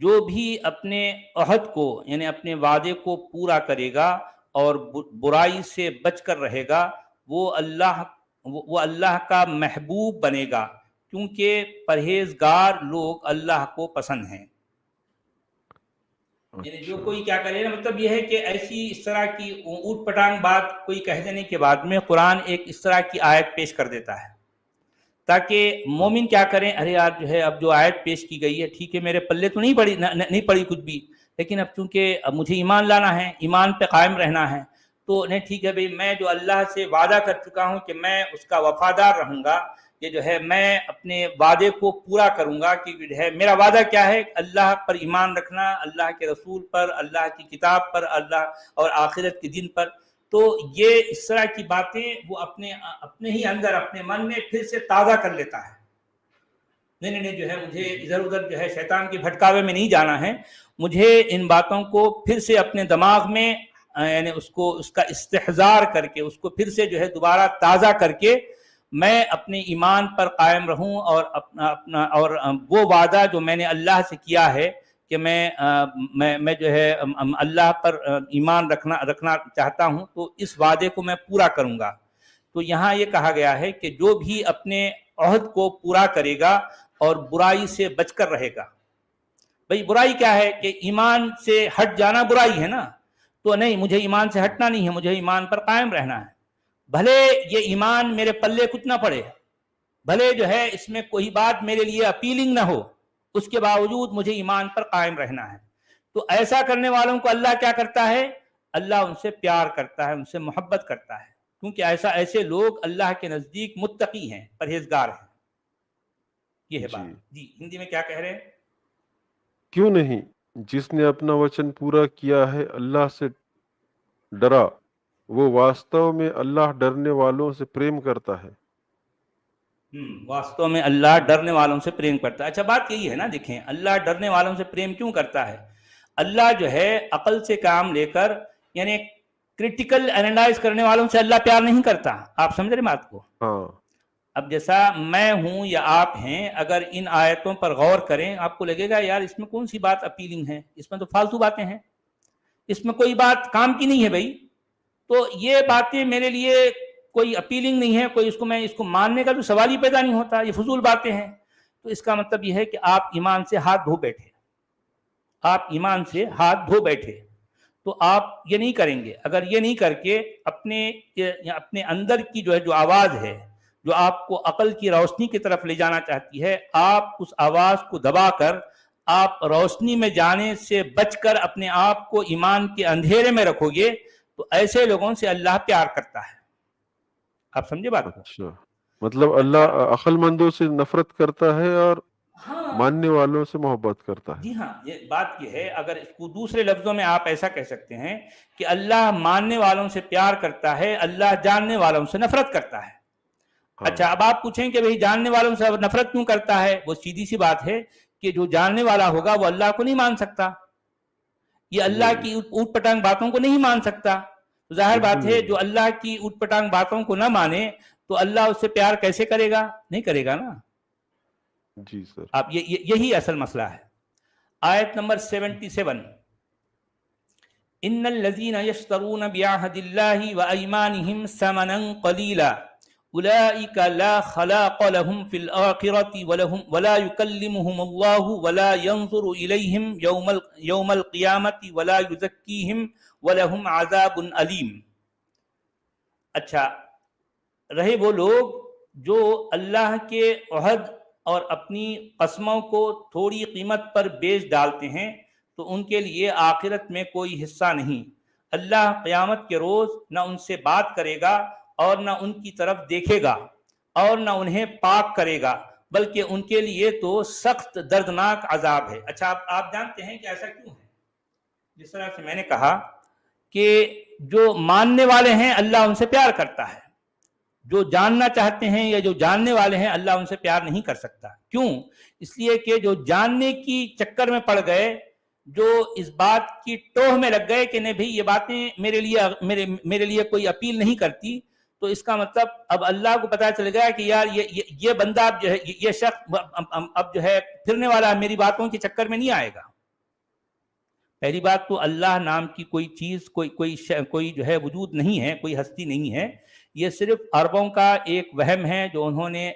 جو بھی اپنے عہد کو یعنی اپنے وعدے کو پورا کرے گا اور برائی سے بچ کر رہے گا، وہ اللہ کا محبوب بنے گا، کیونکہ پرہیزگار لوگ اللہ کو پسند ہیں. یعنی جو کوئی کیا کرے نا، مطلب یہ ہے کہ ایسی اس طرح کی اوٹ پٹانگ بات کوئی کہہ دینے کے بعد میں قرآن ایک اس طرح کی آیت پیش کر دیتا ہے تاکہ مومن کیا کریں، ارے یار جو ہے اب جو آیت پیش کی گئی ہے ٹھیک ہے، میرے پلے تو نہیں پڑی کچھ بھی، لیکن اب چونکہ اب مجھے ایمان لانا ہے، ایمان پہ قائم رہنا ہے، تو نہیں ٹھیک ہے بھئی، میں جو اللہ سے وعدہ کر چکا ہوں کہ میں اس کا وفادار رہوں گا، یہ جو ہے میں اپنے وعدے کو پورا کروں گا. کہ جو ہے میرا وعدہ کیا ہے، اللہ پر ایمان رکھنا، اللہ کے رسول پر، اللہ کی کتاب پر، اللہ اور آخرت کے دن پر. تو یہ اس طرح کی باتیں وہ اپنے ہی اندر اپنے من میں پھر سے تازہ کر لیتا ہے. نہیں جو ہے مجھے ادھر ادھر جو ہے شیطان کے بھٹکاوے میں نہیں جانا ہے، مجھے ان باتوں کو پھر سے اپنے دماغ میں یعنی اس کا استحضار کر کے اس کو پھر سے جو ہے دوبارہ تازہ کر کے میں اپنے ایمان پر قائم رہوں، اور وہ وعدہ جو میں نے اللہ سے کیا ہے کہ میں جو ہے اللہ پر ایمان رکھنا چاہتا ہوں، تو اس وعدے کو میں پورا کروں گا. تو یہاں یہ کہا گیا ہے کہ جو بھی اپنے عہد کو پورا کرے گا اور برائی سے بچ کر رہے گا. بھئی برائی کیا ہے کہ ایمان سے ہٹ جانا برائی ہے نا، تو نہیں مجھے ایمان سے ہٹنا نہیں ہے، مجھے ایمان پر قائم رہنا ہے. بھلے یہ ایمان میرے پلے کچھ نہ پڑے، بھلے جو ہے اس میں کوئی بات میرے لیے اپیلنگ نہ ہو، اس کے باوجود مجھے ایمان پر قائم رہنا ہے. تو ایسا کرنے والوں کو اللہ کیا کرتا ہے؟ اللہ ان سے پیار کرتا ہے، ان سے محبت کرتا ہے، کیونکہ ایسے لوگ اللہ کے نزدیک متقی ہیں، پرہیزگار ہیں. یہ ہے بات. جی ہندی میں کیا کہہ رہے ہیں؟
کیوں نہیں، جس نے اپنا وچن پورا کیا ہے اللہ سے ڈرا، وہ واستو میں اللہ ڈرنے والوں سے پریم کرتا ہے.
واستو میں اللہ ڈرنے والوں سے پریم کرتا ہے. اچھا بات یہی ہے نا، دیکھیں اللہ ڈرنے والوں سے پریم کیوں کرتا ہے؟ اللہ جو ہے عقل سے کام لے کر، یعنی کریٹیکل اینالائز کرنے والوں سے اللہ پیار نہیں کرتا. آپ سمجھ رہے بات کو؟
ہاں
اب جیسا میں ہوں یا آپ ہیں، اگر ان آیتوں پر غور کریں آپ کو لگے گا یار اس میں کون سی بات اپیلنگ ہے، اس میں تو فالتو باتیں ہیں، اس میں کوئی بات کام کی نہیں ہے بھائی. تو یہ باتیں میرے لیے کوئی اپیلنگ نہیں ہے، کوئی اس کو ماننے کا تو سوال ہی پیدا نہیں ہوتا، یہ فضول باتیں ہیں. تو اس کا مطلب یہ ہے کہ آپ ایمان سے ہاتھ دھو بیٹھے، آپ ایمان سے ہاتھ دھو بیٹھے. تو آپ یہ نہیں کریں گے. اگر یہ نہیں کر کے اپنے اندر کی جو آواز ہے، جو آپ کو عقل کی روشنی کی طرف لے جانا چاہتی ہے، آپ اس آواز کو دبا کر آپ روشنی میں جانے سے بچ کر اپنے آپ کو ایمان کے اندھیرے میں رکھو گے، تو ایسے لوگوں سے اللہ پیار کرتا ہے. آپ سمجھے بات کو؟
اچھا، مطلب اللہ عقل مندوں سے نفرت کرتا ہے اور ماننے والوں سے محبت کرتا ہے.
جی ہاں، یہ بات یہ ہے. اگر اس کو دوسرے لفظوں میں آپ ایسا کہہ سکتے ہیں کہ اللہ ماننے والوں سے پیار کرتا ہے، اللہ جاننے والوں سے نفرت کرتا ہے. اچھا اب آپ پوچھیں کہ بھئی جاننے والوں سے نفرت کیوں کرتا ہے؟ وہ سیدھی سی بات ہے کہ جو جاننے والا ہوگا وہ اللہ کو نہیں مان سکتا، یہ اللہ کی اوٹ پٹانگ باتوں کو نہیں مان سکتا. تو ظاہر بات ہے جو اللہ کی اوٹ پٹانگ باتوں کو نہ مانے تو اللہ اس سے پیار کیسے کرے گا؟ نہیں کرے گا نا.
جی سر.
اب یہی اصل مسئلہ ہے. آیت نمبر 77، ان الذين يشترون بعهد الله وايمانهم ثمنا قليلا اولئك لا خلاق لهم في الاخره ولا يكلمهم الله ولا ينظر اليهم يوم القيامه ولا يزكيهم ولهم عذاب اليم. اچھا، رہے وہ لوگ جو اللہ کے عہد اور اپنی قسموں کو تھوڑی قیمت پر بیچ ڈالتے ہیں، تو ان کے لیے آخرت میں کوئی حصہ نہیں. اللہ قیامت کے روز نہ ان سے بات کرے گا اور نہ ان کی طرف دیکھے گا اور نہ انہیں پاک کرے گا، بلکہ ان کے لیے تو سخت دردناک عذاب ہے. اچھا آپ جانتے ہیں کہ ایسا کیوں ہے؟ جس طرح سے میں نے کہا کہ جو ماننے والے ہیں اللہ ان سے پیار کرتا ہے، جو جاننا چاہتے ہیں یا جو جاننے والے ہیں اللہ ان سے پیار نہیں کر سکتا. کیوں؟ اس لیے کہ جو جاننے کی چکر میں پڑ گئے، جو اس بات کی ٹوہ میں لگ گئے کہ نہیں بھئی یہ باتیں میرے لیے کوئی اپیل نہیں کرتی، تو اس کا مطلب اب اللہ کو پتا چل گیا کہ یار یہ بندہ اب جو ہے، یہ شخص اب جو ہے پھرنے والا میری باتوں کے چکر میں نہیں آئے گا. پہلی بات تو اللہ نام کی کوئی چیز، کوئی جو ہے وجود نہیں ہے، کوئی ہستی نہیں ہے. یہ صرف عربوں کا ایک وہم ہے جو انہوں نے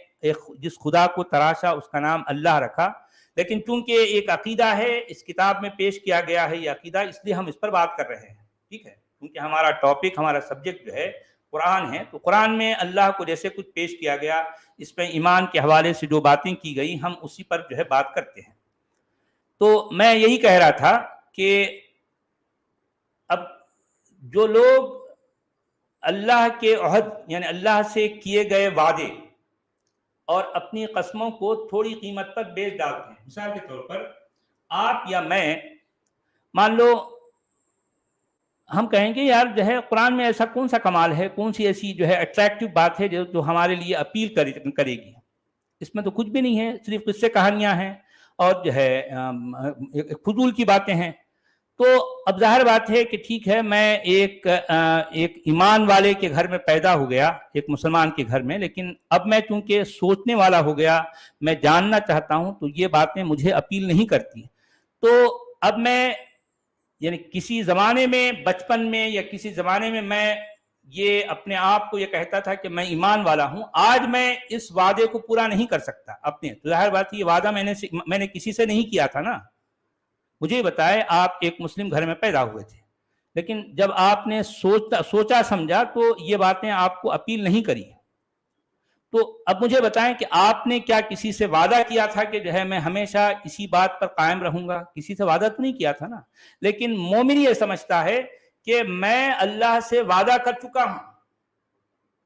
جس خدا کو تراشا اس کا نام اللہ رکھا. لیکن چونکہ ایک عقیدہ ہے، اس کتاب میں پیش کیا گیا ہے یہ عقیدہ، اس لیے ہم اس پر بات کر رہے ہیں. ٹھیک ہے، کیونکہ ہمارا ٹاپک، ہمارا سبجیکٹ جو ہے قرآن ہے، تو قرآن میں اللہ کو جیسے کچھ پیش کیا گیا، اس میں ایمان کے حوالے سے جو باتیں کی گئی ہم اسی پر جو ہے بات کرتے ہیں. تو میں یہی کہہ رہا تھا کہ اب جو لوگ اللہ کے عہد یعنی اللہ سے کیے گئے وعدے اور اپنی قسموں کو تھوڑی قیمت پر بیچ ڈالتے ہیں، مثال کے طور پر آپ یا میں مان لو ہم کہیں گے یار جو ہے قرآن میں ایسا کون سا کمال ہے، کون سی ایسی جو ہے اٹریکٹیو بات ہے جو ہمارے لیے اپیل کرے گی. اس میں تو کچھ بھی نہیں ہے، صرف قصے کہانیاں ہیں اور جو ہے فضول کی باتیں ہیں. تو اب ظاہر بات ہے کہ ٹھیک ہے میں ایک ایمان والے کے گھر میں پیدا ہو گیا، ایک مسلمان کے گھر میں، لیکن اب میں چونکہ سوچنے والا ہو گیا، میں جاننا چاہتا ہوں، تو یہ باتیں مجھے اپیل نہیں کرتی. تو اب میں یعنی کسی زمانے میں بچپن میں یا کسی زمانے میں یہ اپنے آپ کو یہ کہتا تھا کہ میں ایمان والا ہوں. آج میں اس وعدے کو پورا نہیں کر سکتا اپنے. تو ظاہر بات یہ وعدہ میں نے کسی سے نہیں کیا تھا نا. مجھے بتائے آپ ایک مسلم گھر میں پیدا ہوئے تھے، لیکن جب آپ نے سوچا سمجھا تو یہ باتیں آپ کو اپیل نہیں کری. تو اب مجھے بتائیں کہ آپ نے کیا کسی سے وعدہ کیا تھا کہ جو ہے میں ہمیشہ اسی بات پر قائم رہوں گا؟ کسی سے وعدہ تو نہیں کیا تھا نا. لیکن مومن یہ سمجھتا ہے کہ میں اللہ سے وعدہ کر چکا ہوں.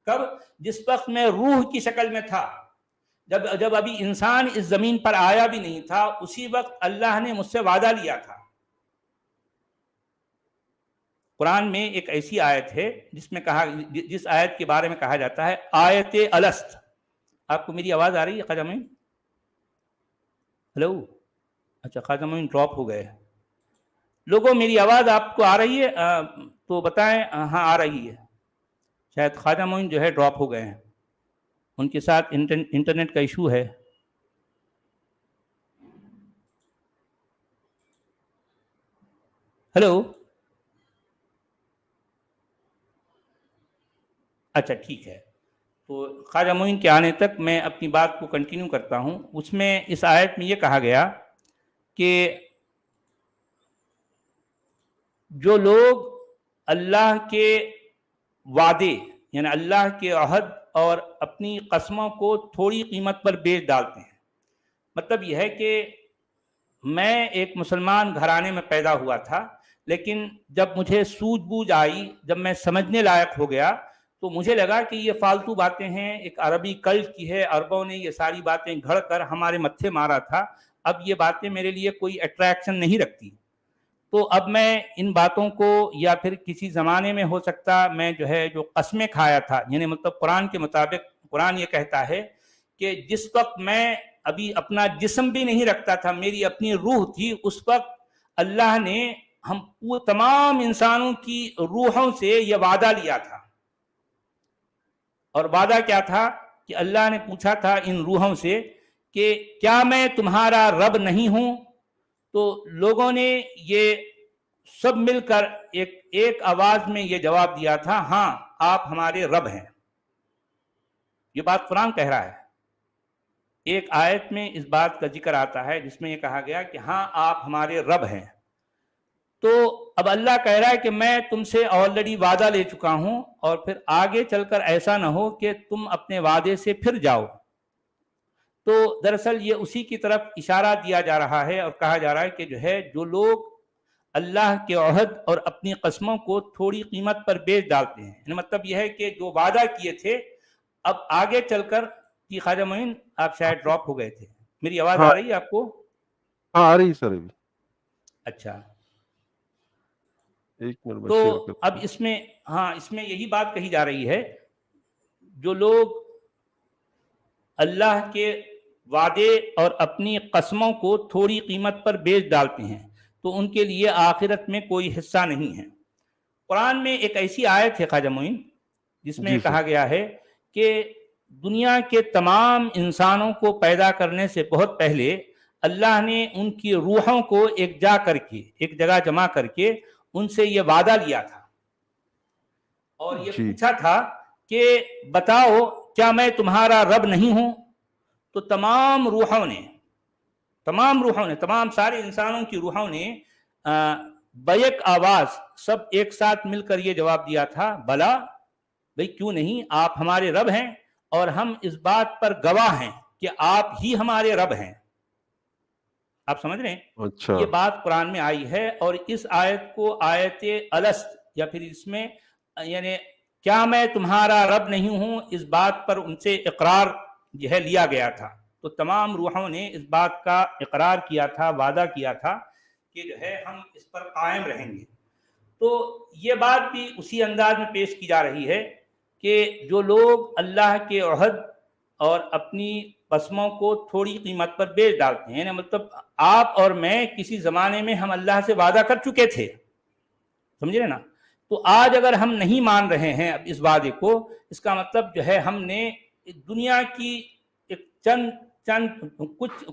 کب؟ جس وقت میں روح کی شکل میں تھا، جب ابھی انسان اس زمین پر آیا بھی نہیں تھا، اسی وقت اللہ نے مجھ سے وعدہ لیا تھا. قرآن میں ایک ایسی آیت ہے جس آیت کے بارے میں کہا جاتا ہے آیت الست. آپ کو میری آواز آ رہی ہے خواجہ معین؟ ہلو؟ اچھا، خواجہ معین ڈراپ ہو گئے. لوگوں میری آواز آپ کو آ رہی ہے تو بتائیں. ہاں آ رہی ہے. شاید خواجہ معین جو ہے ڈراپ ہو گئے ہیں، ان کے ساتھ انٹرنیٹ کا ایشو ہے. ہلو؟ اچھا ٹھیک ہے. تو خواجہ معین کے آنے تک میں اپنی بات کو کنٹینیو کرتا ہوں. اس میں اس آیت میں یہ کہا گیا کہ جو لوگ اللہ کے وعدے یعنی اللہ کے عہد اور اپنی قسموں کو تھوڑی قیمت پر بیچ ڈالتے ہیں. مطلب یہ ہے کہ میں ایک مسلمان گھرانے میں پیدا ہوا تھا، لیکن جب مجھے سوجھ بوجھ آئی، جب میں سمجھنے لائق ہو گیا، تو مجھے لگا کہ یہ فالتو باتیں ہیں، ایک عربی کلٹ کی ہے، عربوں نے یہ ساری باتیں گھڑ کر ہمارے متھے مارا تھا، اب یہ باتیں میرے لیے کوئی اٹریکشن نہیں رکھتی. تو اب میں ان باتوں کو یا پھر کسی زمانے میں ہو سکتا میں جو قسمیں کھایا تھا، یعنی مطلب قرآن کے مطابق قرآن یہ کہتا ہے کہ جس وقت میں ابھی اپنا جسم بھی نہیں رکھتا تھا، میری اپنی روح تھی، اس وقت اللہ نے تمام انسانوں کی روحوں سے یہ وعدہ لیا تھا. اور وعدہ کیا تھا کہ اللہ نے پوچھا تھا ان روحوں سے کہ کیا میں تمہارا رب نہیں ہوں؟ تو لوگوں نے یہ سب مل کر ایک آواز میں یہ جواب دیا تھا، ہاں آپ ہمارے رب ہیں. یہ بات قرآن کہہ رہا ہے. ایک آیت میں اس بات کا ذکر آتا ہے جس میں یہ کہا گیا کہ ہاں آپ ہمارے رب ہیں. تو اب اللہ کہہ رہا ہے کہ میں تم سے آلریڈی وعدہ لے چکا ہوں، اور پھر آگے چل کر ایسا نہ ہو کہ تم اپنے وعدے سے پھر جاؤ. تو دراصل یہ اسی کی طرف اشارہ دیا جا رہا ہے اور کہا جا رہا ہے کہ جو لوگ اللہ کے عہد اور اپنی قسموں کو تھوڑی قیمت پر بیچ ڈالتے ہیں، یعنی مطلب یہ ہے کہ جو وعدہ کیے تھے اب آگے چل کر. جی خواجہ معین آپ شاید ڈراپ ہو گئے تھے، میری آواز
ہاں
آ رہی ہے آپ کو؟
ہاں آ رہی سر ابھی.
اچھا،
ایک منٹ میں
تو
شیئر کرتا
اب اس میں یہی بات کہی جا رہی ہے، جو لوگ اللہ کے وعدے اور اپنی قسموں کو تھوڑی قیمت پر بیچ ڈالتے ہیں تو ان کے لیے آخرت میں کوئی حصہ نہیں ہے. قرآن میں ایک ایسی آیت ہے خواجہ معین جس میں
جی سر.
کہا گیا ہے کہ دنیا کے تمام انسانوں کو پیدا کرنے سے بہت پہلے اللہ نے ان کی روحوں کو ایک جگہ جمع کر کے ان سے یہ وعدہ لیا تھا اور یہ
جی
پوچھا تھا کہ بتاؤ کیا میں تمہارا رب نہیں ہوں؟ تو تمام سارے انسانوں کی روحوں نے بیک آواز سب ایک ساتھ مل کر یہ جواب دیا تھا، بلا بھئی کیوں نہیں، آپ ہمارے رب ہیں اور ہم اس بات پر گواہ ہیں کہ آپ ہی ہمارے رب ہیں. آپ سمجھ رہے ہیں؟
اچھا.
یہ بات قرآن میں آئی ہے اور اس آیت کو آیت الست یا پھر اس میں یعنی کیا میں تمہارا رب نہیں ہوں، اس بات پر ان سے اقرار لیا گیا تھا. تو تمام روحوں نے اس بات کا اقرار کیا تھا، وعدہ کیا تھا کہ ہم اس پر قائم رہیں گے. تو یہ بات بھی اسی انداز میں پیش کی جا رہی ہے کہ جو لوگ اللہ کے عہد اور اپنی قسموں کو تھوڑی قیمت پر بیچ ڈالتے ہیں، یعنی مطلب آپ اور میں کسی زمانے میں ہم اللہ سے وعدہ کر چکے تھے، سمجھے نا. تو آج اگر ہم نہیں مان رہے ہیں اب اس وعدے کو، اس کا مطلب ہم نے دنیا کی ایک چند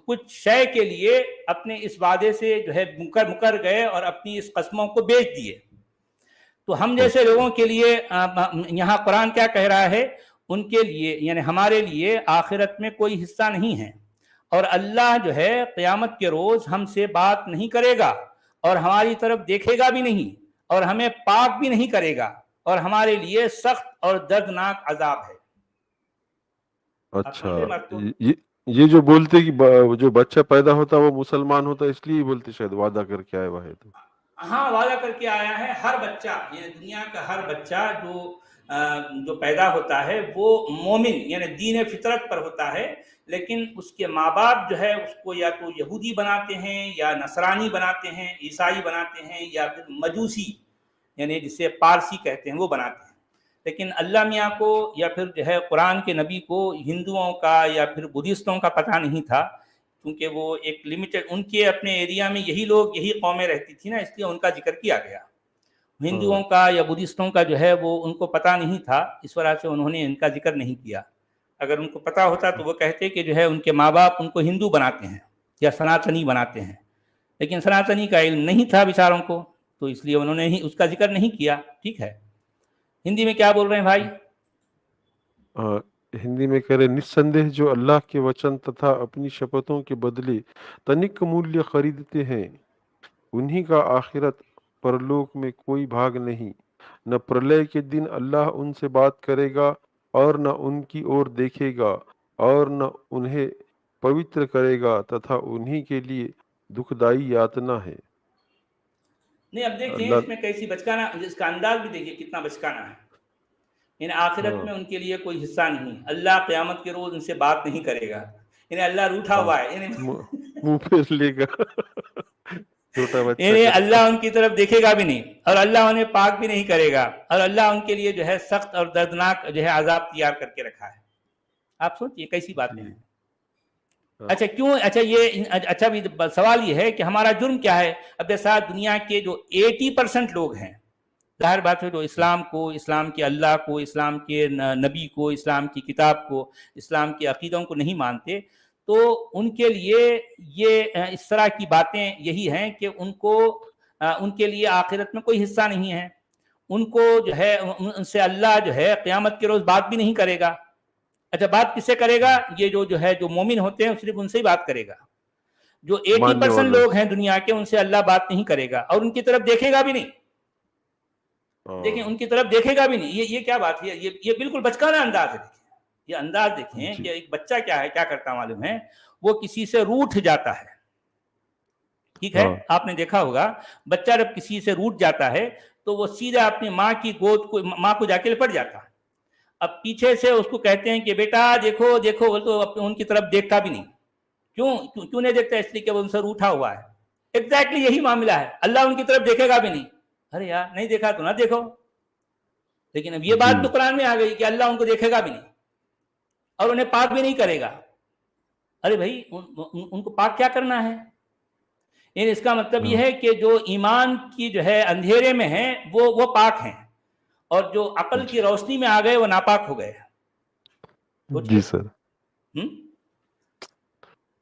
کچھ شے کے لیے اپنے اس وعدے سے مکر گئے اور اپنی اس قسموں کو بیچ دیے. تو ہم جیسے لوگوں کے لیے یہاں قرآن کیا کہہ رہا ہے، ان کے لیے یعنی ہمارے لیے آخرت میں کوئی حصہ نہیں ہے، اور اللہ قیامت کے روز ہم سے بات نہیں کرے گا اور ہماری طرف دیکھے گا بھی نہیں. اور ہمیں پاک بھی نہیں کرے گا اور ہمارے لیے سخت اور دردناک عذاب ہے. آپ
اچھا،
سمجھ رہے بات کو؟
یہ جو بولتے کہ جو بچہ پیدا ہوتا وہ مسلمان ہوتا اس لیے بولتے شاید وعدہ کر کے آئے وہ ہے تو.
ہاں، وعدہ کر کے آیا ہے. ہر بچہ یعنی دنیا کا ہر بچہ جو پیدا ہوتا ہے وہ مومن یعنی دین فطرت پر ہوتا ہے، لیکن اس کے ماں باپ جو ہے اس کو یا تو یہودی بناتے ہیں یا نصرانی بناتے ہیں، عیسائی بناتے ہیں، یا پھر مجوسی یعنی جسے پارسی کہتے ہیں وہ بناتے ہیں. لیکن اللہ میاں کو یا پھر جو ہے قرآن کے نبی کو ہندوؤں کا یا پھر بدھسٹوں کا پتہ نہیں تھا، کیونکہ وہ ایک لمیٹڈ ان کے اپنے ایریا میں یہی لوگ یہی قومیں رہتی تھی نا، اس لیے ان کا ذکر کیا گیا. ہندوؤں کا یا بدھسٹوں کا جو ہے وہ ان کو پتہ نہیں تھا، اس وجہ سے انہوں نے ان کا ذکر نہیں کیا. اگر ان کو پتہ ہوتا تو وہ کہتے کہ جو ہے ان کے ماں باپ ان کو ہندو بناتے ہیں یا سناتنی بناتے ہیں، لیکن سناتنی کا علم نہیں تھا بیچاروں کو، تو اس لیے انہوں نے ہی اس کا ذکر نہیں کیا. ٹھیک ہے، ہندی میں کیا بول رہے ہیں بھائی؟
ہندی میں کہہ رہے نسندہ جو اللہ کے وچن تتھا اپنی شپتوں کے بدلے تنک مولیہ خریدتے ہیں، انہی کا آخرت پرلوک میں کوئی بھاگ نہیں. نہ پرلے کے دن اللہ ان سے بات کرے گا اور نہ ان کی اور دیکھے گا اور نہ انہیں پوتر کرے گا تتھا انہی کے لیے دکھ دائی یاتنا ہے.
نہیں، اب دیکھیں
اللہ
اس میں کیسی بچکانا، اس کا انداز بھی دیکھیے کتنا بچکانا ہے. یعنی آخرت
ہاں
میں ان کے لیے کوئی حصہ نہیں، اللہ قیامت کے روز ان سے بات نہیں کرے گا، یعنی اللہ روٹھا
ہاں
ہوا ہے. یعنی
منہ پھیر لے گا چھوٹا بچہ
یعنی
کرتا.
اللہ ان کی طرف دیکھے گا بھی نہیں اور اللہ انہیں پاک بھی نہیں کرے گا، اور اللہ ان کے لیے جو ہے سخت اور دردناک جو ہے عذاب تیار کر کے رکھا ہے. آپ سوچئے کیسی باتیں
جی
ہیں.
ہاں
اچھا کیوں، اچھا بھی سوال یہ ہے کہ ہمارا جرم کیا ہے؟ اب جیسا دنیا کے جو 80% لوگ ہیں، ظاہر بات ہے جو اسلام کو، اسلام کے اللہ کو، اسلام کے نبی کو، اسلام کی کتاب کو، اسلام کے عقیدوں کو نہیں مانتے، تو ان کے لیے یہ اس طرح کی باتیں یہی ہیں کہ ان کے لیے آخرت میں کوئی حصہ نہیں ہے. ان کو جو ہے ان سے اللہ جو ہے قیامت کے روز بات بھی نہیں کرے گا. اچھا بات کس سے کرے گا؟ یہ جو ہے جو مومن ہوتے ہیں صرف ان سے ہی بات کرے گا. جو
ماننے
80%
والوں
لوگ ہیں دنیا کے، ان سے اللہ بات نہیں کرے گا اور ان کی طرف دیکھے گا بھی نہیں. دیکھیں ان کی طرف دیکھے گا بھی نہیں. یہ کیا بات ہے؟ یہ بالکل بچکانا انداز ہے. دیکھیں یہ انداز دیکھیں
جی
کہ ایک بچہ کیا کرتا معلوم ہے، وہ کسی سے روٹھ جاتا ہے. ٹھیک ہے،
ہاں
آپ نے دیکھا ہوگا بچہ جب کسی سے روٹھ جاتا ہے تو وہ سیدھا اپنی ماں کی گود کو، ماں کو جا کے لپٹ جاتا ہے. اب پیچھے سے اس کو کہتے ہیں کہ بیٹا دیکھو دیکھو، وہ تو ان کی طرف دیکھتا بھی نہیں. کیوں نہیں دیکھتا؟ اس لیے کہ وہ ان سے روٹھا ہوا ہے. ایگزیکٹلی یہی معاملہ ہے. اللہ ان کی طرف دیکھے گا بھی نہیں. ارے یار نہیں دیکھا تو نہ دیکھو. لیکن اب یہ
جی
بات تو قرآن میں آ گئی کہ اللہ ان کو دیکھے گا بھی نہیں اور انہیں پاک بھی نہیں کرے گا. ارے بھائی ان کو پاک کیا کرنا ہے؟ یعنی اس کا مطلب یہ
ہاں
ہے کہ جو ایمان کی جو ہے اندھیرے میں ہیں وہ پاک ہیں، اور جو عقل
جی
کی روشنی میں آ گئے وہ ناپاک ہو گئے.
جی
سوچئے.
سر.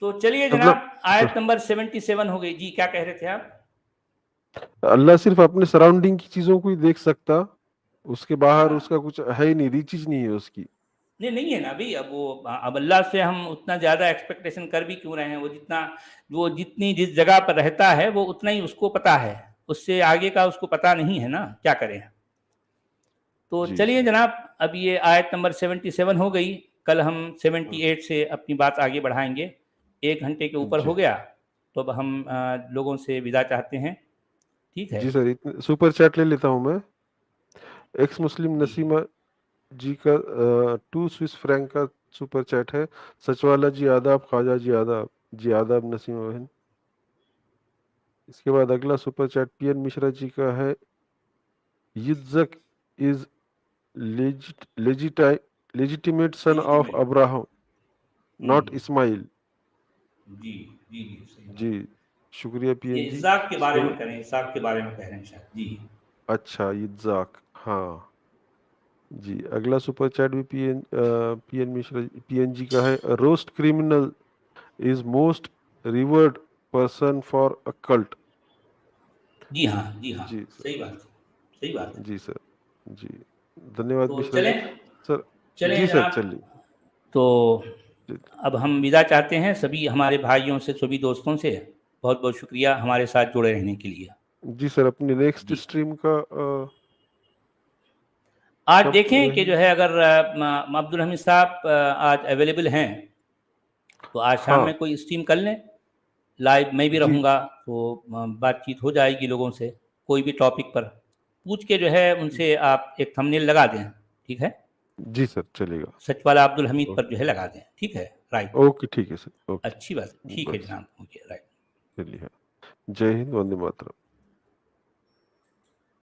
تو چلیے جناب،
مطلب
آیت نمبر 77 ہو گئی. جی کیا کہہ رہے تھے آپ؟
اللہ صرف اپنے سراؤنڈنگ کی چیزوں کو ہی دیکھ سکتا، اس کے باہر
ہاں
اس کا کچھ ہے ہی نہیں، ریچز نہیں ہے اس کی.
نہیں ہے نا ابھی. اب اللہ سے ہم اتنا زیادہ ایکسپیکٹیشن کر بھی کیوں رہے ہیں؟ وہ جتنی جس جگہ پر رہتا ہے وہ اتنا ہی اس کو پتا ہے، اس سے آگے کا اس کو پتا نہیں ہے نا. کیا کریں؟ تو
جی
چلیے
جی
جناب، اب یہ آیت نمبر 77 ہو گئی. کل ہم 78 سے اپنی بات آگے بڑھائیں گے. 1 گھنٹے کے اوپر
جی
ہو گیا تو اب ہم لوگوں سے ودا چاہتے ہیں. ٹھیک ہے
جی سر. سپر چیٹ لے لیتا ہوں میں. ایکس مسلم
جی
نسیمہ جی کا 2 سوئس فرینک کا سپر چیٹ ہے. سچوالا جی آداب. خواجہ جی آداب. جی آداب نسیمہ بہن. اس کے بعد اگلا super chat P N Mishra ji کا ہے. Isaac is legitimate son of
legitimate.
Abraham not Ismail.
جی جی جی صحیح
جی
بات.
شکریہ پی این
یہ
جی.
اسحاق کے
اس
بارے
کے
میں کریں، اسحاق کے بارے میں کہہ رہے ہیں شاید. جی
اچھا یزاک. ہاں جی. اگلا سپر چیٹ بھی P N Mishra P N ji کا ہے. Roast criminal is most revered person for a cult.
جی ہاں جی ہاں
جی سر.
صحیح بات ہے. صحیح بات ہے.
جی سر. جی دھنیہ واد
تو
مشرا جی. سر جی سر
جناب،
چلیے.
تو
جی
اب ہم ودا چاہتے ہیں سبھی ہمارے بھائیوں سے، سبھی دوستوں سے. بہت بہت شکریہ ہمارے ساتھ جڑے رہنے کے لیے.
جی سر اپنی نیکسٹ
جی
اسٹریم کا
آج
کب
دیکھیں کہ
رہے
جو ہے اگر عبد الحمید صاحب آج اویلیبل ہیں تو آج شام
ہاں
میں کوئی اسٹریم کر لیں، لائیو میں بھی
جی
رہوں گا تو بات چیت ہو جائے گی لوگوں سے، کوئی بھی ٹاپک پر پوچھ کے جو ہے ان سے آپ ایک تھمبنیل لگا دیں، ٹھیک ہے،
جی سر چلے گا
سچ والا عبد الحمید پر جو ہے لگا دیں، ٹھیک ہے، رائٹ،
اوکے ٹھیک ہے سر اوکے
اچھی بات ہے، ٹھیک ہے
بس
جناب، اوکے رائٹ.
چلیے جے ہند وندے ماترم